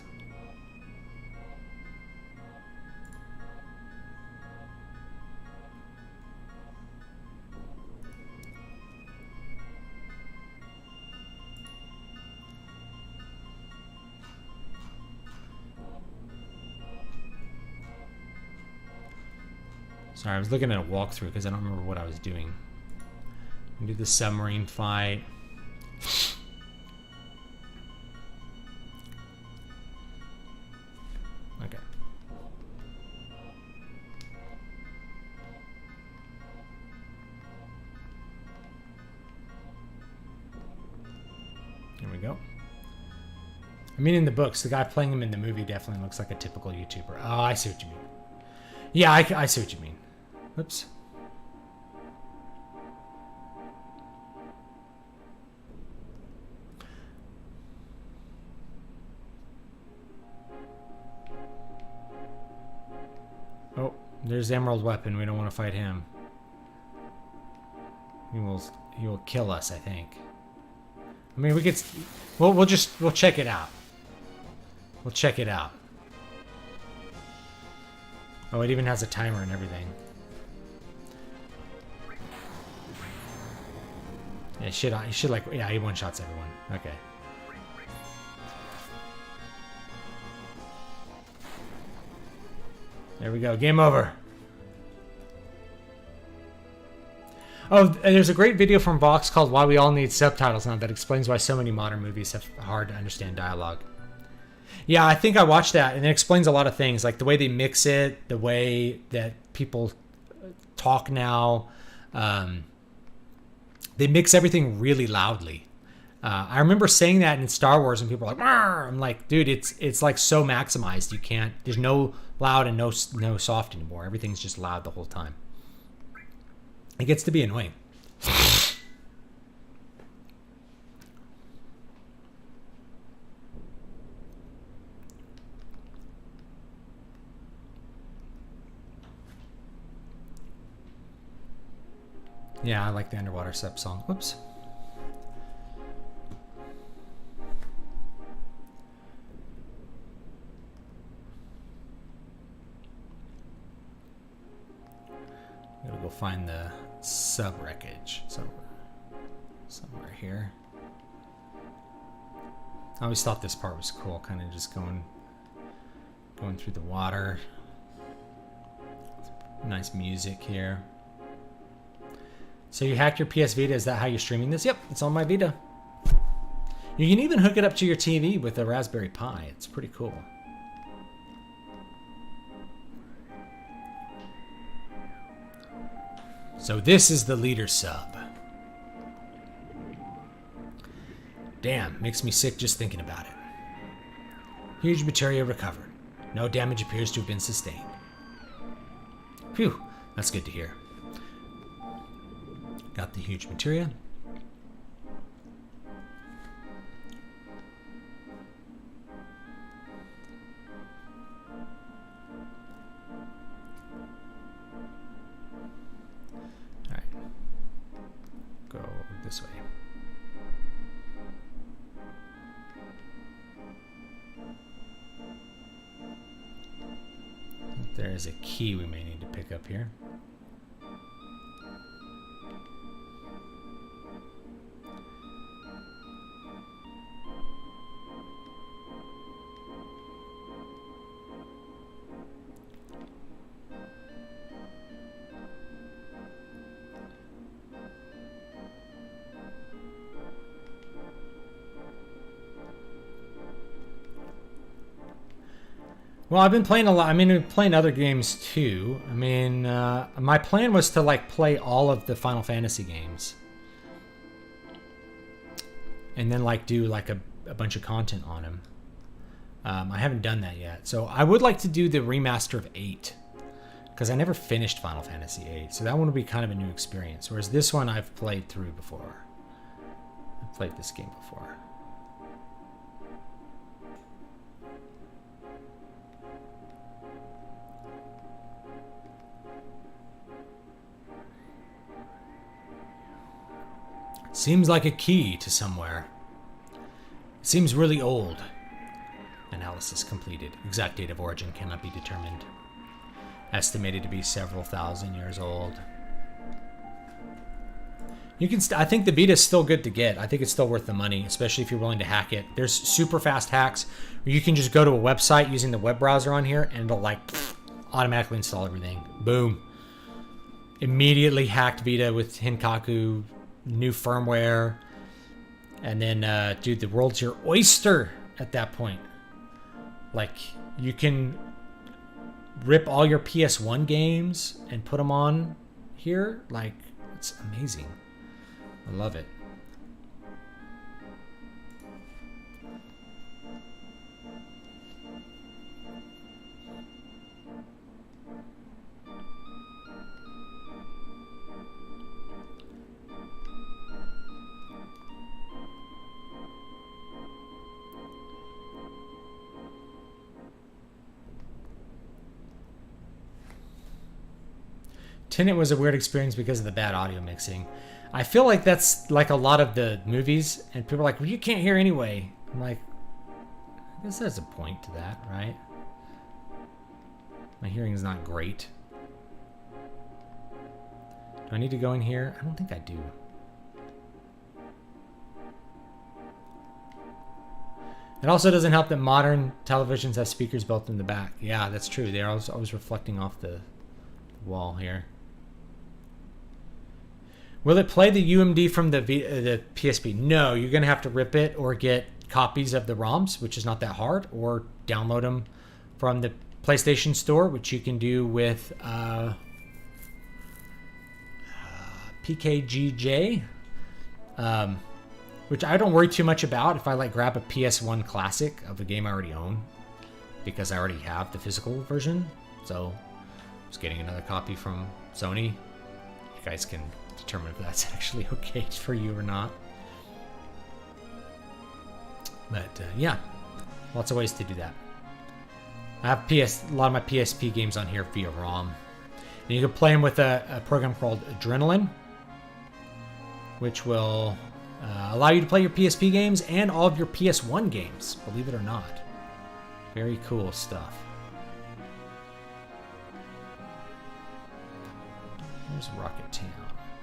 Sorry, I was looking at a walkthrough because I don't remember what I was doing. We do the submarine fight. Okay. Here we go. I mean, in the books, the guy playing him in the movie definitely looks like a typical YouTuber. Oh, I see what you mean. Yeah, I see what you mean. Oops. Oh, there's Emerald Weapon. We don't want to fight him. He will kill us, I think. I mean, we'll check it out. We'll check it out. Oh, it even has a timer and everything. Yeah, he should like, yeah, he one-shots everyone. Okay. There we go. Game over. Oh, there's a great video from Vox called Why We All Need Subtitles Now that explains why so many modern movies have hard to understand dialogue. Yeah, I think I watched that, and it explains a lot of things, like the way they mix it, the way that people talk now. They mix everything really loudly. I remember saying that in Star Wars, and people are like, "Arr!" I'm like, dude, it's like so maximized. You can't. There's no loud and no soft anymore. Everything's just loud the whole time. It gets to be annoying. Yeah, I like the underwater sub song. Whoops. I'm gonna go find the sub wreckage. Somewhere here. I always thought this part was cool, kind of just going through the water. Nice music here. So you hacked your PS Vita, is that how you're streaming this? Yep, it's on my Vita. You can even hook it up to your TV with a Raspberry Pi. It's pretty cool. So this is the leader sub. Damn, makes me sick just thinking about it. Huge materia recovered. No damage appears to have been sustained. Phew, that's good to hear. Got the huge materia. All right. Go this way. There is a key we may need to pick up here. Well, I've been playing a lot. I mean, I've been playing other games too. I mean, my plan was to like play all of the Final Fantasy games, and then like do like a bunch of content on them. I haven't done that yet, so I would like to do the remaster of 8 because I never finished Final Fantasy 8, so that one would be kind of a new experience. Whereas this one I've played through before. I've played this game before. Seems like a key to somewhere. Seems really old. Analysis completed. Exact date of origin cannot be determined. Estimated to be several thousand years old. You can. I think the Vita is still good to get. I think it's still worth the money, especially if you're willing to hack it. There's super fast hacks where you can just go to a website using the web browser on here, and it'll like automatically install everything. Boom. Immediately hacked Vita with Hinkaku. New firmware, and then dude, the world's your oyster at that point. Like, you can rip all your PS1 games and put them on here. Like, it's amazing. I love it. Tenet was a weird experience because of the bad audio mixing. I feel like that's like a lot of the movies, and people are like, well, you can't hear anyway. I'm like, I guess there's a point to that, right? My hearing is not great. Do I need to go in here? I don't think I do. It also doesn't help that modern televisions have speakers built in the back. Yeah, that's true. They're always reflecting off the wall here. Will it play the UMD from the PSP? No, you're going to have to rip it or get copies of the ROMs, which is not that hard, or download them from the PlayStation Store, which you can do with PKGJ, which I don't worry too much about if I like grab a PS1 classic of a game I already own, because I already have the physical version. So just getting another copy from Sony. You guys can determine if that's actually okay for you or not. But yeah, lots of ways to do that. I have a lot of my PSP games on here via ROM. And you can play them with a program called Adrenaline, which will allow you to play your PSP games and all of your PS1 games, believe it or not. Very cool stuff. There's Rocket Town.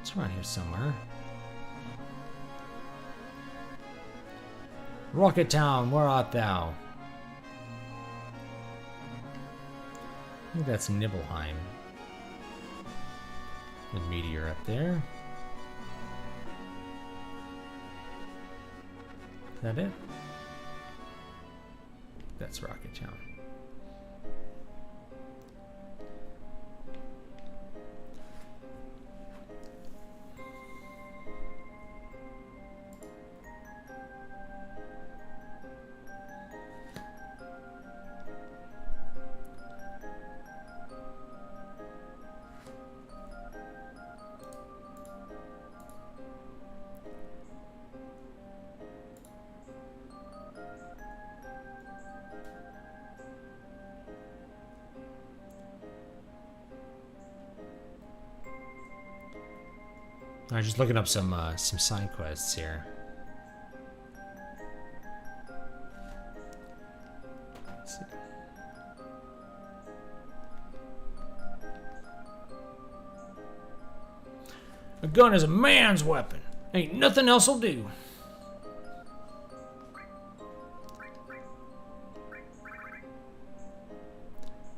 It's around here somewhere. Rocket Town, where art thou? I think that's Nibelheim. The meteor up there. Is that it? That's Rocket Town. I'm just looking up some side quests here. Let's see. A gun is a man's weapon. Ain't nothing else'll do.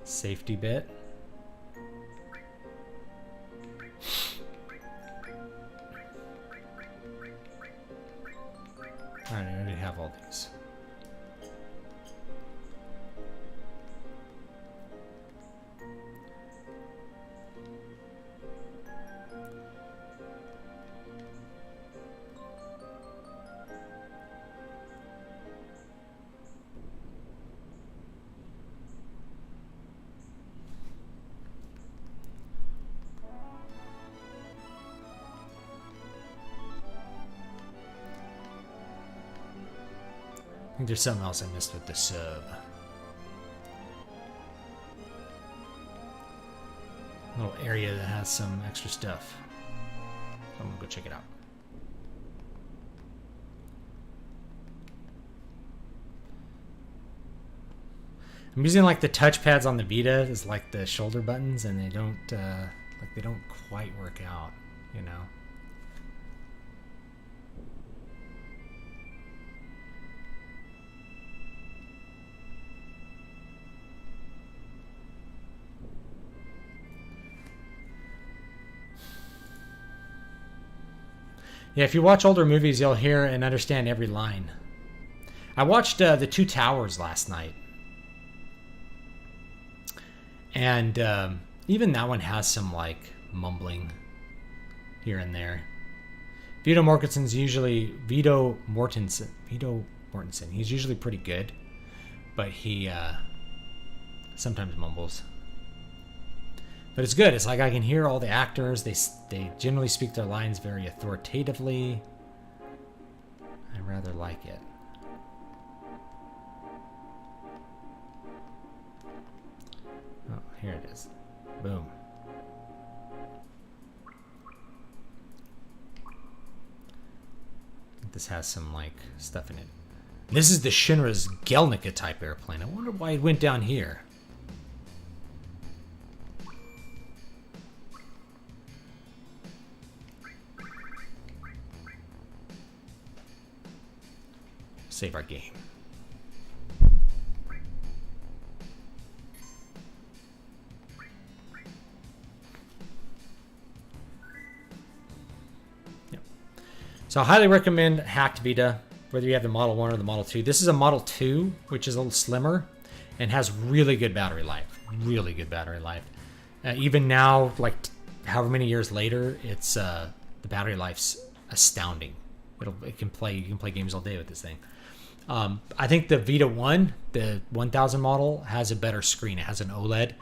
Safety bit. Alright, I already have all these. I think there's something else I missed with the sub. A little area that has some extra stuff. So I'm gonna go check it out. I'm using like the touchpads on the Vita as like the shoulder buttons, and they don't quite work out, you know. Yeah, if you watch older movies, you'll hear and understand every line. I watched The Two Towers last night. And even that one has some, like, mumbling here and there. Viggo Mortensen, he's usually pretty good. But he sometimes mumbles. But it's good. It's like I can hear all the actors. They generally speak their lines very authoritatively. I rather like it. Oh, here it is. Boom. This has some like stuff in it. This is the Shinra's Gelnica type airplane. I wonder why it went down here. Save our game. So I highly recommend hacked Vita, whether you have the Model 1 or the Model 2. This is a Model 2, which is a little slimmer and has really good battery life. Really good battery life. Even now, like however many years later, it's the battery life's astounding. You can play games all day with this thing. I think the Vita 1, the 1000 model, has a better screen. It has an OLED.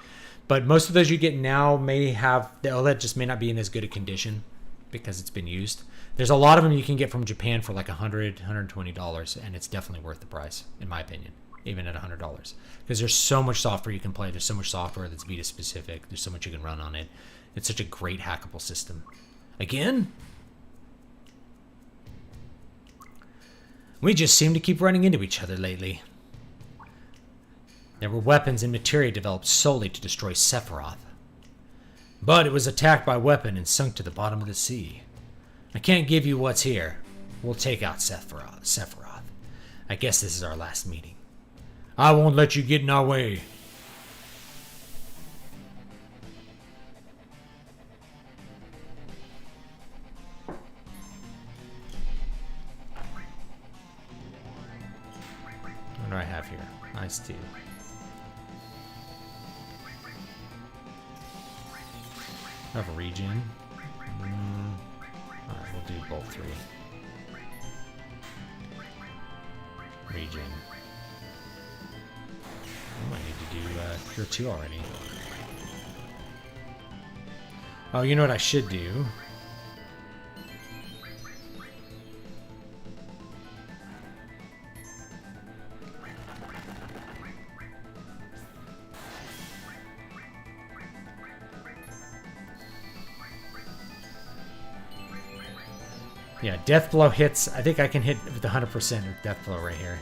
But most of those you get now may have, the OLED just may not be in as good a condition because it's been used. There's a lot of them you can get from Japan for like $100, $120, and it's definitely worth the price, in my opinion, even at $100. Because there's so much software you can play. There's so much software that's Vita specific. There's so much you can run on it. It's such a great hackable system. Again? We just seem to keep running into each other lately. There were weapons and materia developed solely to destroy Sephiroth. But it was attacked by weapon and sunk to the bottom of the sea. I can't give you what's here. We'll take out Sephiroth. I guess this is our last meeting. I won't let you get in our way. What do I have here? Nice tea. I have a regen. Alright, we'll do both three. Regen. I need to do Cure 2 already. Oh, you know what I should do? Yeah, Death Blow hits. I think I can hit with 100% with Death Blow right here.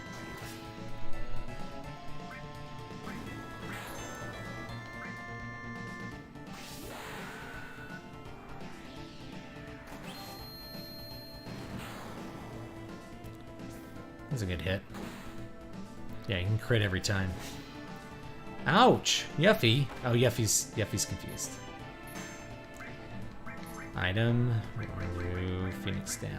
That's a good hit. Yeah, you can crit every time. Ouch! Yuffie. Oh, Yuffie's confused. Item. Remove Phoenix down.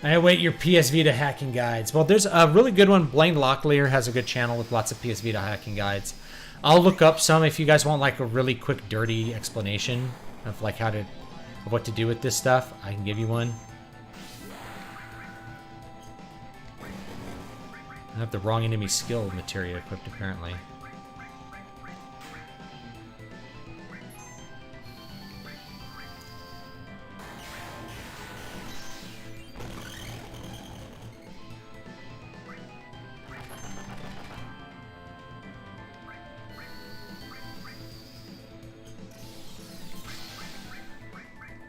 I await your PS Vita hacking guides. Well, there's a really good one. Blaine Locklear has a good channel with lots of PS Vita hacking guides. I'll look up some if you guys want like a really quick, dirty explanation of like what to do with this stuff. I can give you one. I have the wrong enemy skill materia equipped apparently.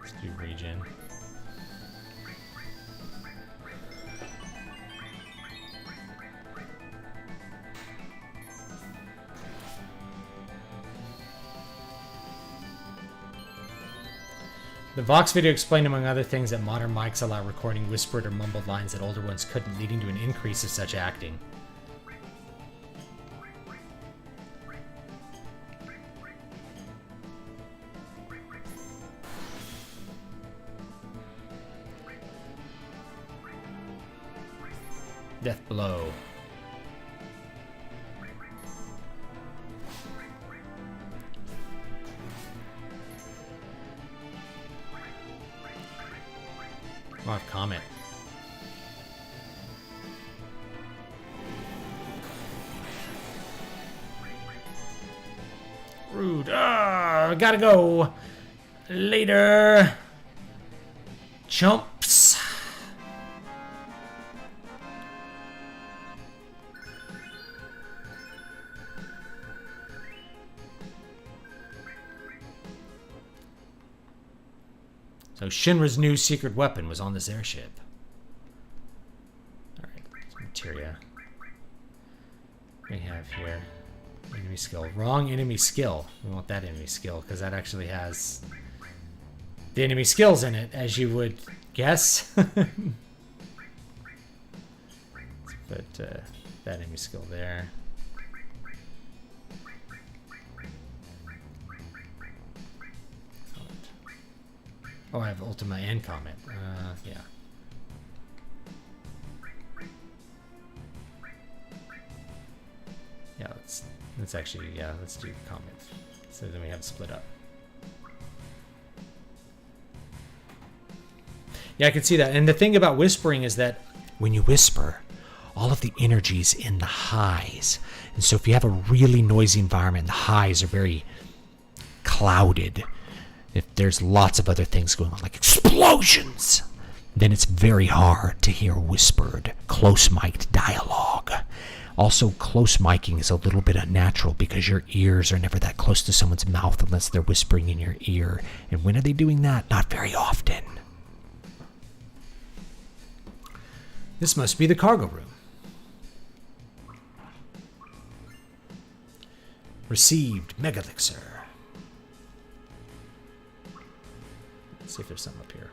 Let's do regen. The Vox video explained, among other things, that modern mics allow recording whispered or mumbled lines that older ones couldn't, leading to an increase of such acting. Death Blow. Oh, I have Comet. Rude. Ah, gotta go. Later. Chumps. So Shinra's new secret weapon was on this airship. Alright, materia. We have here enemy skill. Wrong enemy skill. We want that enemy skill because that actually has the enemy skills in it, as you would guess. But that enemy skill there. Oh, I have Ultima and Comment. Yeah. Yeah, let's actually, yeah, let's do Comment. So then we have split up. Yeah, I can see that. And the thing about whispering is that when you whisper, all of the energy's in the highs. And so if you have a really noisy environment, the highs are very clouded. If there's lots of other things going on, like explosions, then it's very hard to hear whispered, close-mic'd dialogue. Also, close miking is a little bit unnatural because your ears are never that close to someone's mouth unless they're whispering in your ear. And when are they doing that? Not very often. This must be the cargo room. Received Megalixir. Let's see if there's something up here.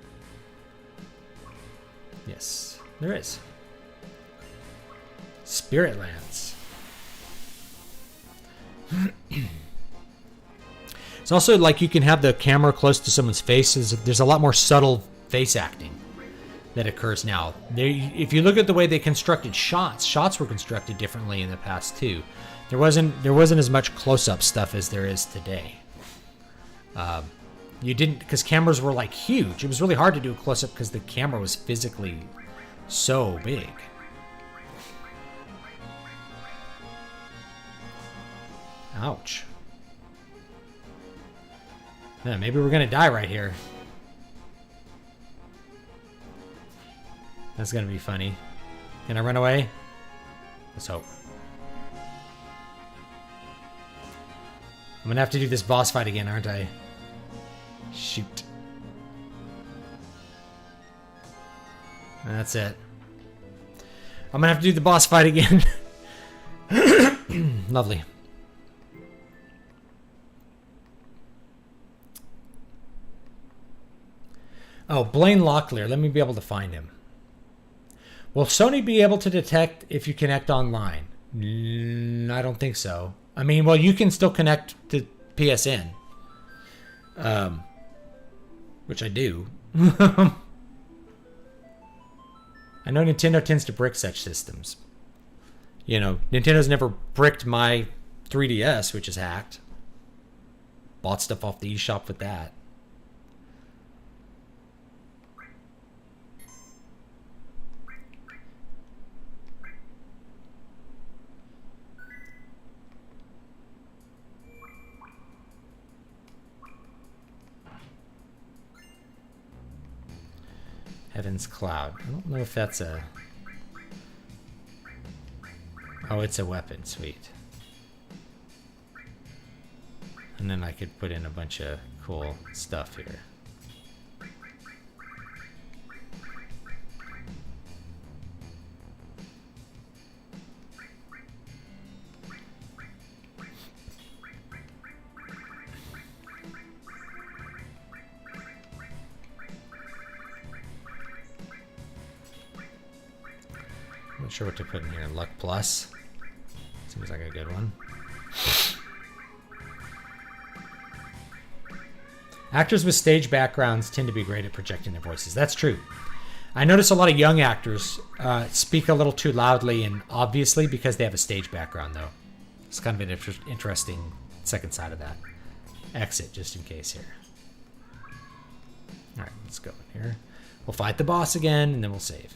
Yes, there is. Spirit Lance. It's also like you can have the camera close to someone's faces. There's a lot more subtle face acting that occurs now. If you look at the way they constructed shots were constructed differently in the past too. There wasn't as much close-up stuff as there is today. You didn't, because cameras were like huge. It was really hard to do a close-up because the camera was physically so big. Ouch. Yeah, maybe we're gonna die right here. That's gonna be funny. Can I run away? Let's hope. I'm gonna have to do this boss fight again, aren't I? Shoot. That's it. I'm gonna have to do the boss fight again. Lovely. Oh, Blaine Locklear. Let me be able to find him. Will Sony be able to detect if you connect online? I don't think so. I mean, well, you can still connect to PSN. Which I do. I know Nintendo tends to brick such systems. You know, Nintendo's never bricked my 3DS, which is hacked. Bought stuff off the eShop with that. Heaven's Cloud. I don't know if that's a... Oh, it's a weapon. Sweet. And then I could put in a bunch of cool stuff here. Not sure what to put in here. Luck Plus. Seems like a good one. Actors with stage backgrounds tend to be great at projecting their voices. That's true. I notice a lot of young actors speak a little too loudly and obviously because they have a stage background, though. It's kind of an interesting second side of that. Exit, just in case here. All right, let's go in here. We'll fight the boss again, and then we'll save.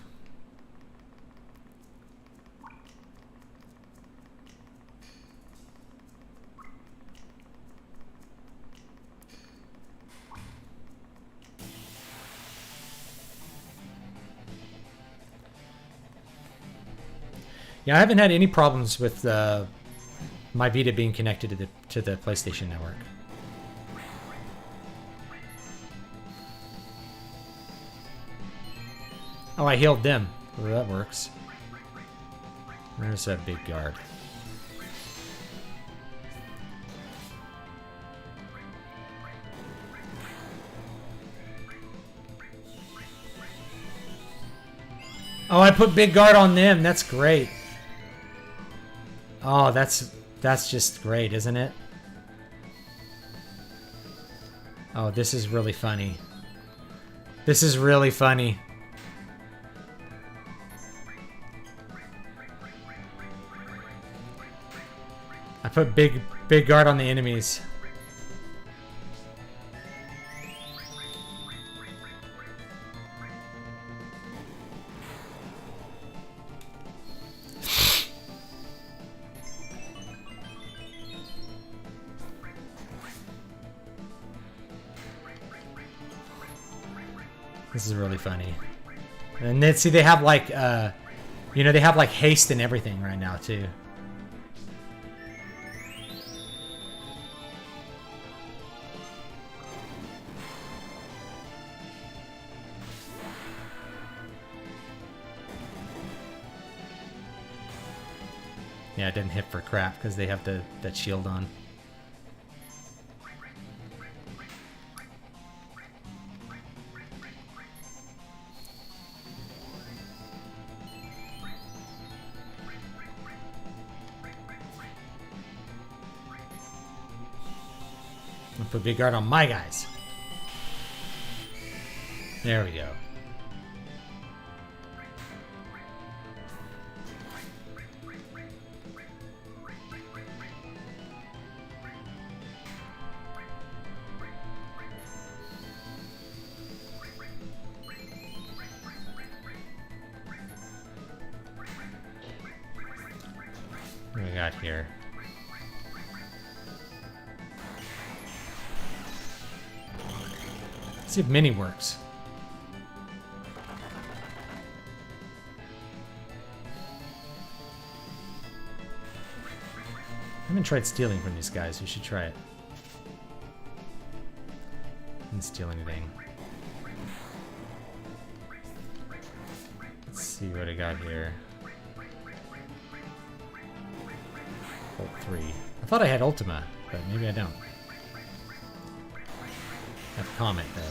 Yeah, I haven't had any problems with my Vita being connected to the PlayStation Network. Oh, I healed them. Well, that works. There's that big guard. Oh, I put big guard on them. That's great. Oh, that's just great, isn't it? Oh, this is really funny. This is really funny. I put big guard on the enemies. This is really funny. And then see they have like you know, they have like haste and everything right now too. Yeah, it didn't hit for crap because they have that shield on. I'll put big guard on my guys. There we go. What do we got here? Let's see if mini works. I haven't tried stealing from these guys. You should try it. Didn't steal anything. Let's see what I got here. Ult 3. I thought I had Ultima, but maybe I don't. I have Comet, though.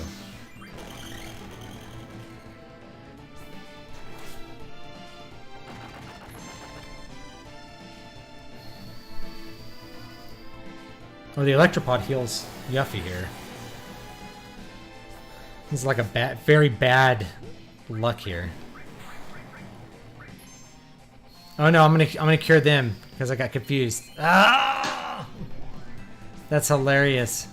Oh, the Electropod heals Yuffie here. This is like a very bad luck here. Oh no, I'm gonna cure them because I got confused. Ah! That's hilarious.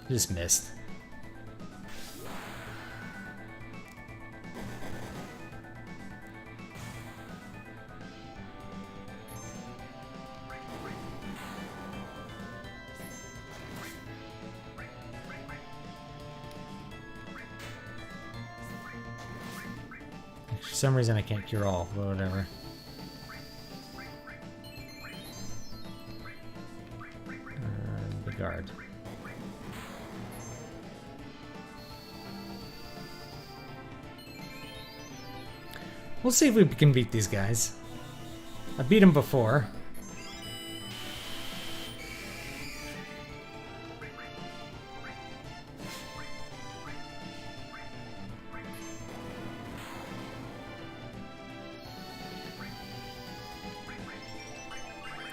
Just missed. For some reason I can't cure all, but whatever. The guard. We'll see if we can beat these guys. I beat them before.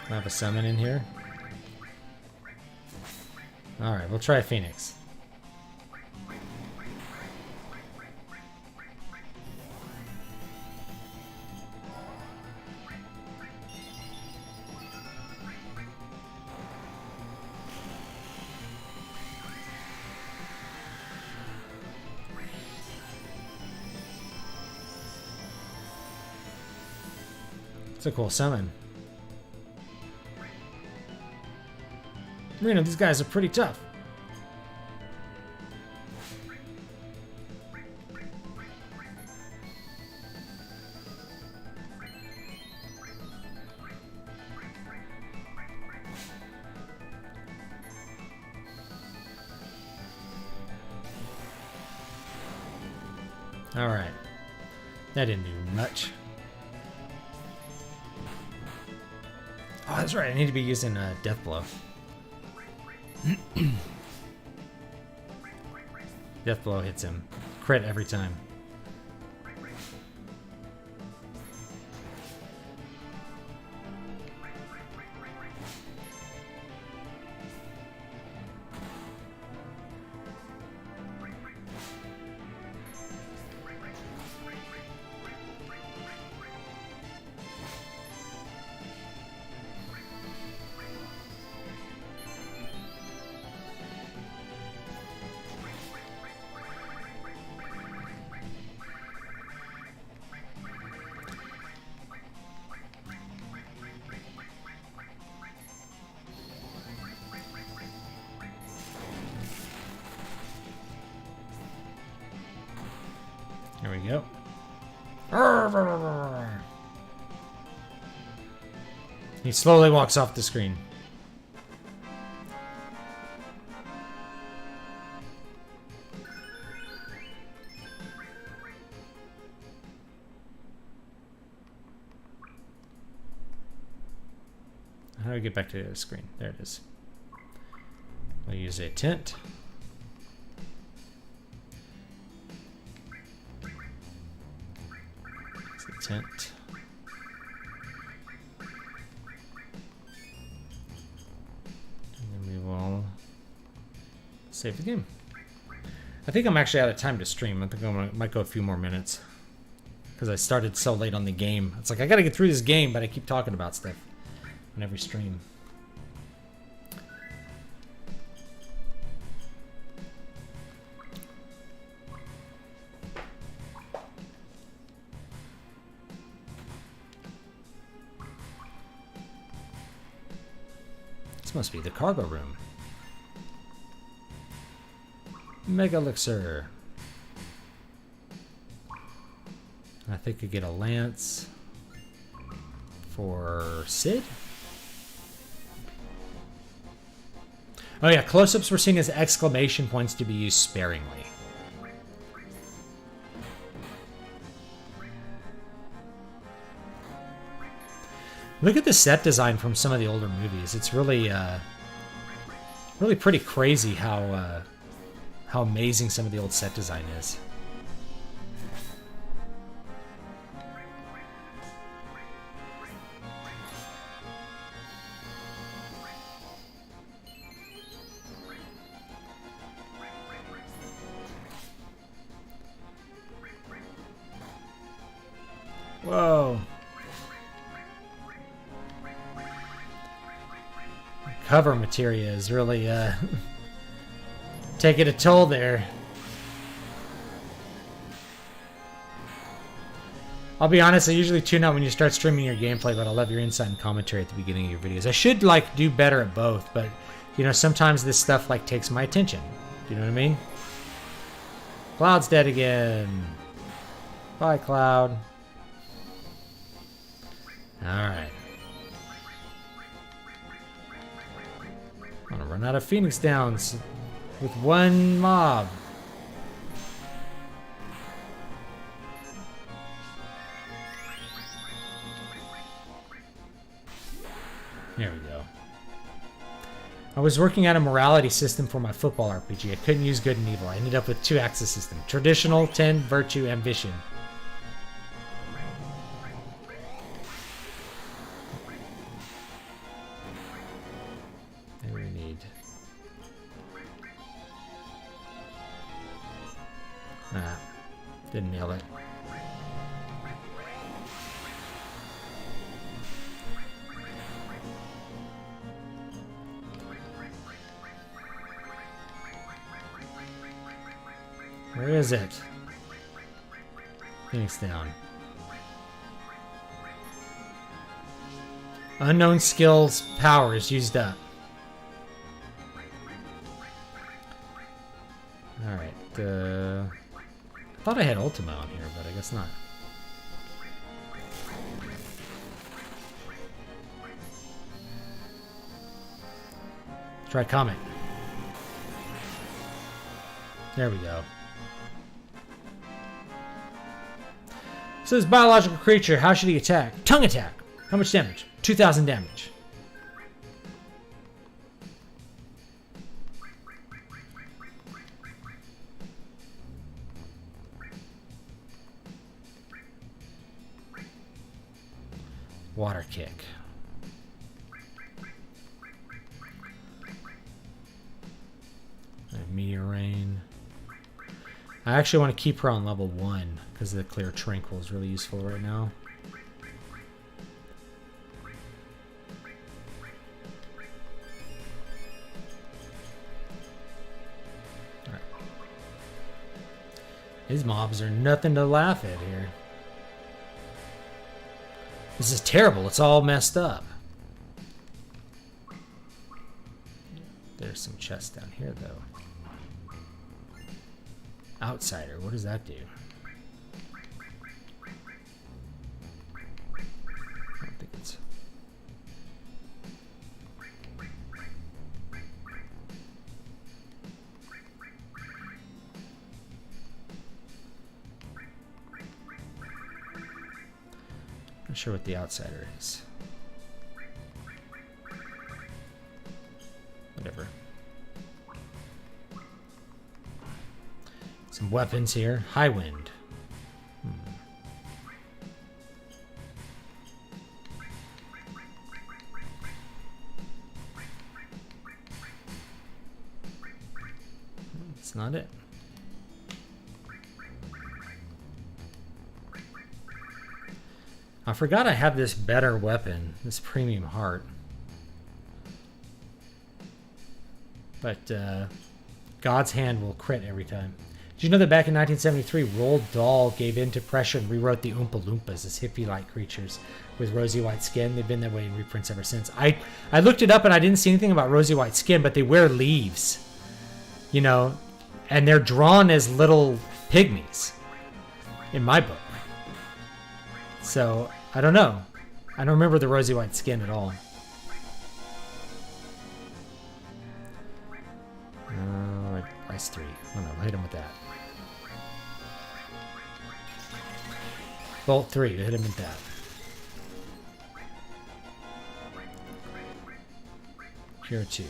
I have a summon in here. Alright, we'll try Phoenix. It's a cool summon. Marina, these guys are pretty tough. Alright. That didn't do much. Oh, that's right. I need to be using Death Blow. Death Blow hits him. Crit every time. There we go. He slowly walks off the screen. How do I get back to the screen? There it is. I'll use a tint. Tint. And then we will save the game. I think I'm actually out of time to stream. I think I might go a few more minutes because I started so late on the game. It's like I gotta get through this game, but I keep talking about stuff on every stream. This must be the cargo room. Mega Elixir. I think I get a lance for Sid. Oh yeah, close-ups were seen as exclamation points to be used sparingly. Look at the set design from some of the older movies. It's really, really pretty crazy how amazing some of the old set design is. Whoa. Cover materia is really taking a toll there. I'll be honest, I usually tune out when you start streaming your gameplay, but I love your insight and commentary at the beginning of your videos. I should like do better at both, but you know, sometimes this stuff like takes my attention. Do you know what I mean? Cloud's dead again. Bye, Cloud. Alright. I'm gonna run out of Phoenix Downs with one mob. There we go. I was working out a morality system for my football RPG. I couldn't use good and evil. I ended up with 2-axis system. Traditional, 10, virtue, ambition. Nah, didn't nail it. Where is it? Phoenix down. Unknown skills power is used up. Alright, I thought I had Ultima on here, but I guess not. Try Comet. There we go. So this biological creature, how should he attack? Tongue attack. How much damage? 2,000 damage. Water kick. Meteor rain. I actually want to keep her on level 1 because the clear tranquil is really useful right now. All right. These mobs are nothing to laugh at here. This is terrible. It's all messed up. There's some chests down here, though. Outsider. What does that do? I don't think it's... Not sure what the outsider is. Whatever. Some weapons here. High wind. That's not it. I forgot I have this better weapon, this premium heart. But God's hand will crit every time. Did you know that back in 1973, Roald Dahl gave in to pressure and rewrote the Oompa Loompas as hippie-like creatures with rosy white skin? They've been that way in reprints ever since. I looked it up and I didn't see anything about rosy white skin, but they wear leaves, you know, and they're drawn as little pygmies in my book. So, I don't know. I don't remember the rosy white skin at all. Ice 3. I don't know. Hit him with that. Bolt 3. Hit him with that. Cure 2.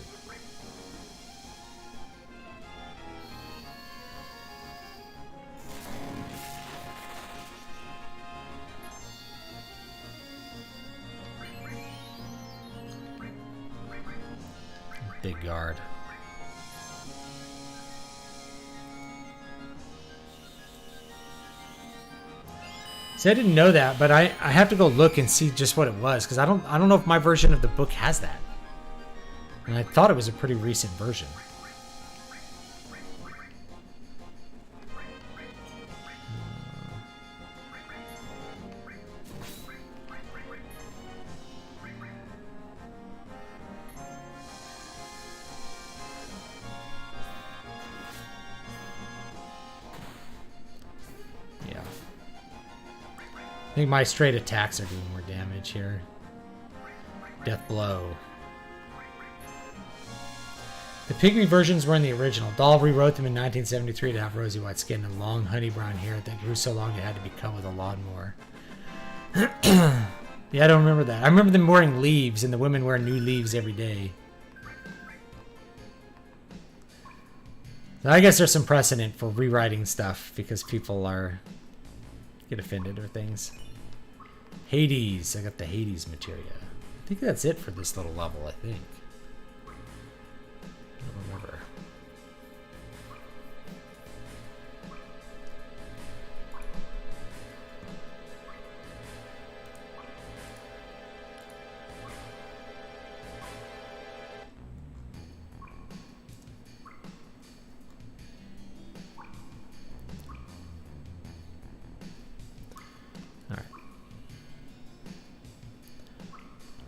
Big guard. See, I didn't know that, but I have to go look and see just what it was, because I don't know if my version of the book has that. And I thought it was a pretty recent version. I think my straight attacks are doing more damage here. Death blow. The pygmy versions were in the original. Dahl rewrote them in 1973 to have rosy white skin and long honey brown hair that grew so long it had to be cut with a lawnmower. Yeah, I don't remember that. I remember them wearing leaves and the women wear new leaves every day. So I guess there's some precedent for rewriting stuff because people get offended or things. Hades. I got the Hades materia. I think that's it for this little level, I think. I don't remember.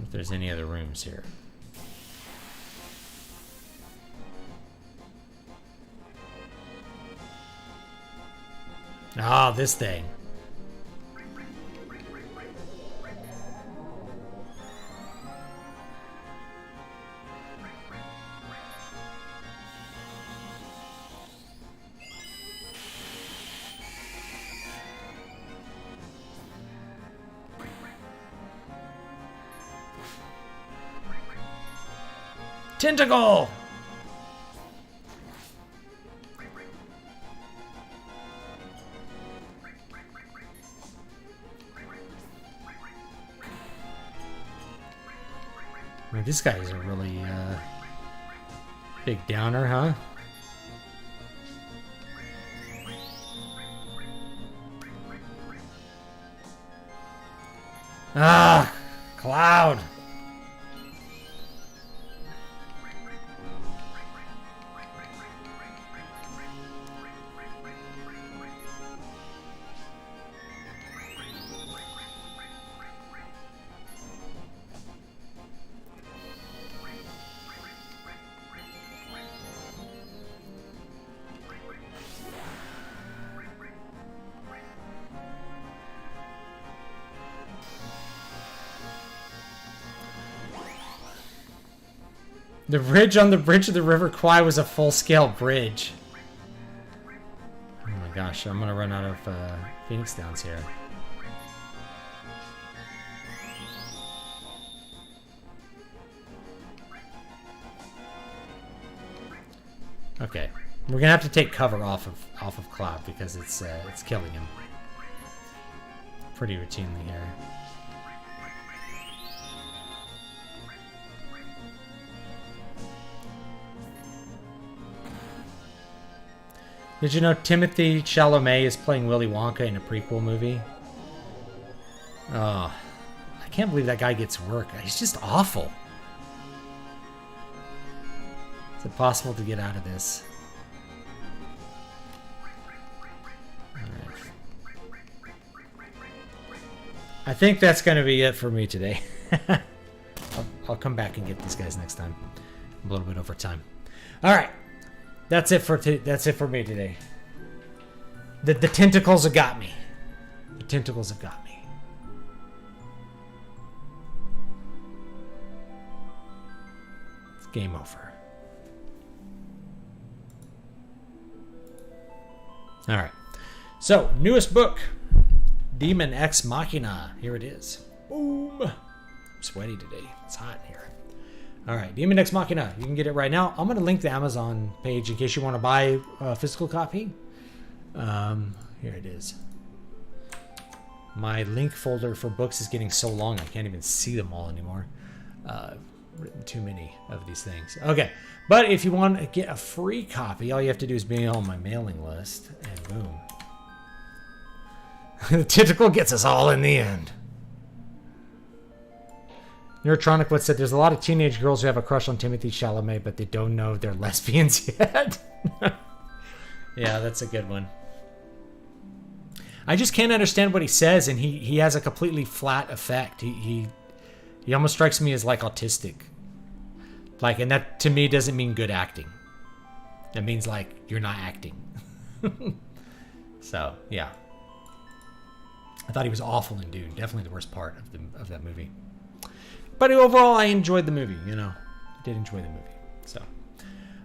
If there's any other rooms here. Ah, this thing. Tentacle! I mean, this guy is a really big downer, huh? Ah, Cloud. The bridge on the bridge of the River Kwai was a full-scale bridge. Oh my gosh, I'm gonna run out of Phoenix Downs here. Okay, we're gonna have to take cover off of Cloud because it's killing him pretty routinely here. Did you know Timothée Chalamet is playing Willy Wonka in a prequel movie? Oh, I can't believe that guy gets work. He's just awful. Is it possible to get out of this? Alright. I think that's going to be it for me today. I'll come back and get these guys next time. I'm a little bit over time. Alright. That's it for me today. The tentacles have got me. The tentacles have got me. It's game over. All right. So, newest book, Demon Ex Machina. Here it is. Boom. I'm sweaty today. It's hot in here. All right, Demon Ex Machina. You can get it right now. I'm going to link the Amazon page in case you want to buy a physical copy. Here it is. My link folder for books is getting so long I can't even see them all anymore. Written too many of these things. Okay, but if you want to get a free copy, all you have to do is be on my mailing list, and boom. The tentacle gets us all in the end. Neurotronic What said, there's a lot of teenage girls who have a crush on Timothée Chalamet, but they don't know they're lesbians yet. Yeah, that's a good one. I just can't understand what he says, and he has a completely flat effect. He almost strikes me as like autistic. Like, and that to me doesn't mean good acting. That means like you're not acting. So yeah, I thought he was awful in Dune. Definitely the worst part of that movie. But overall, I enjoyed the movie. You know, I did enjoy the movie. So, all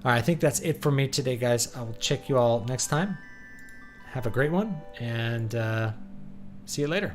right, I think that's it for me today, guys. I will check you all next time. Have a great one, and see you later.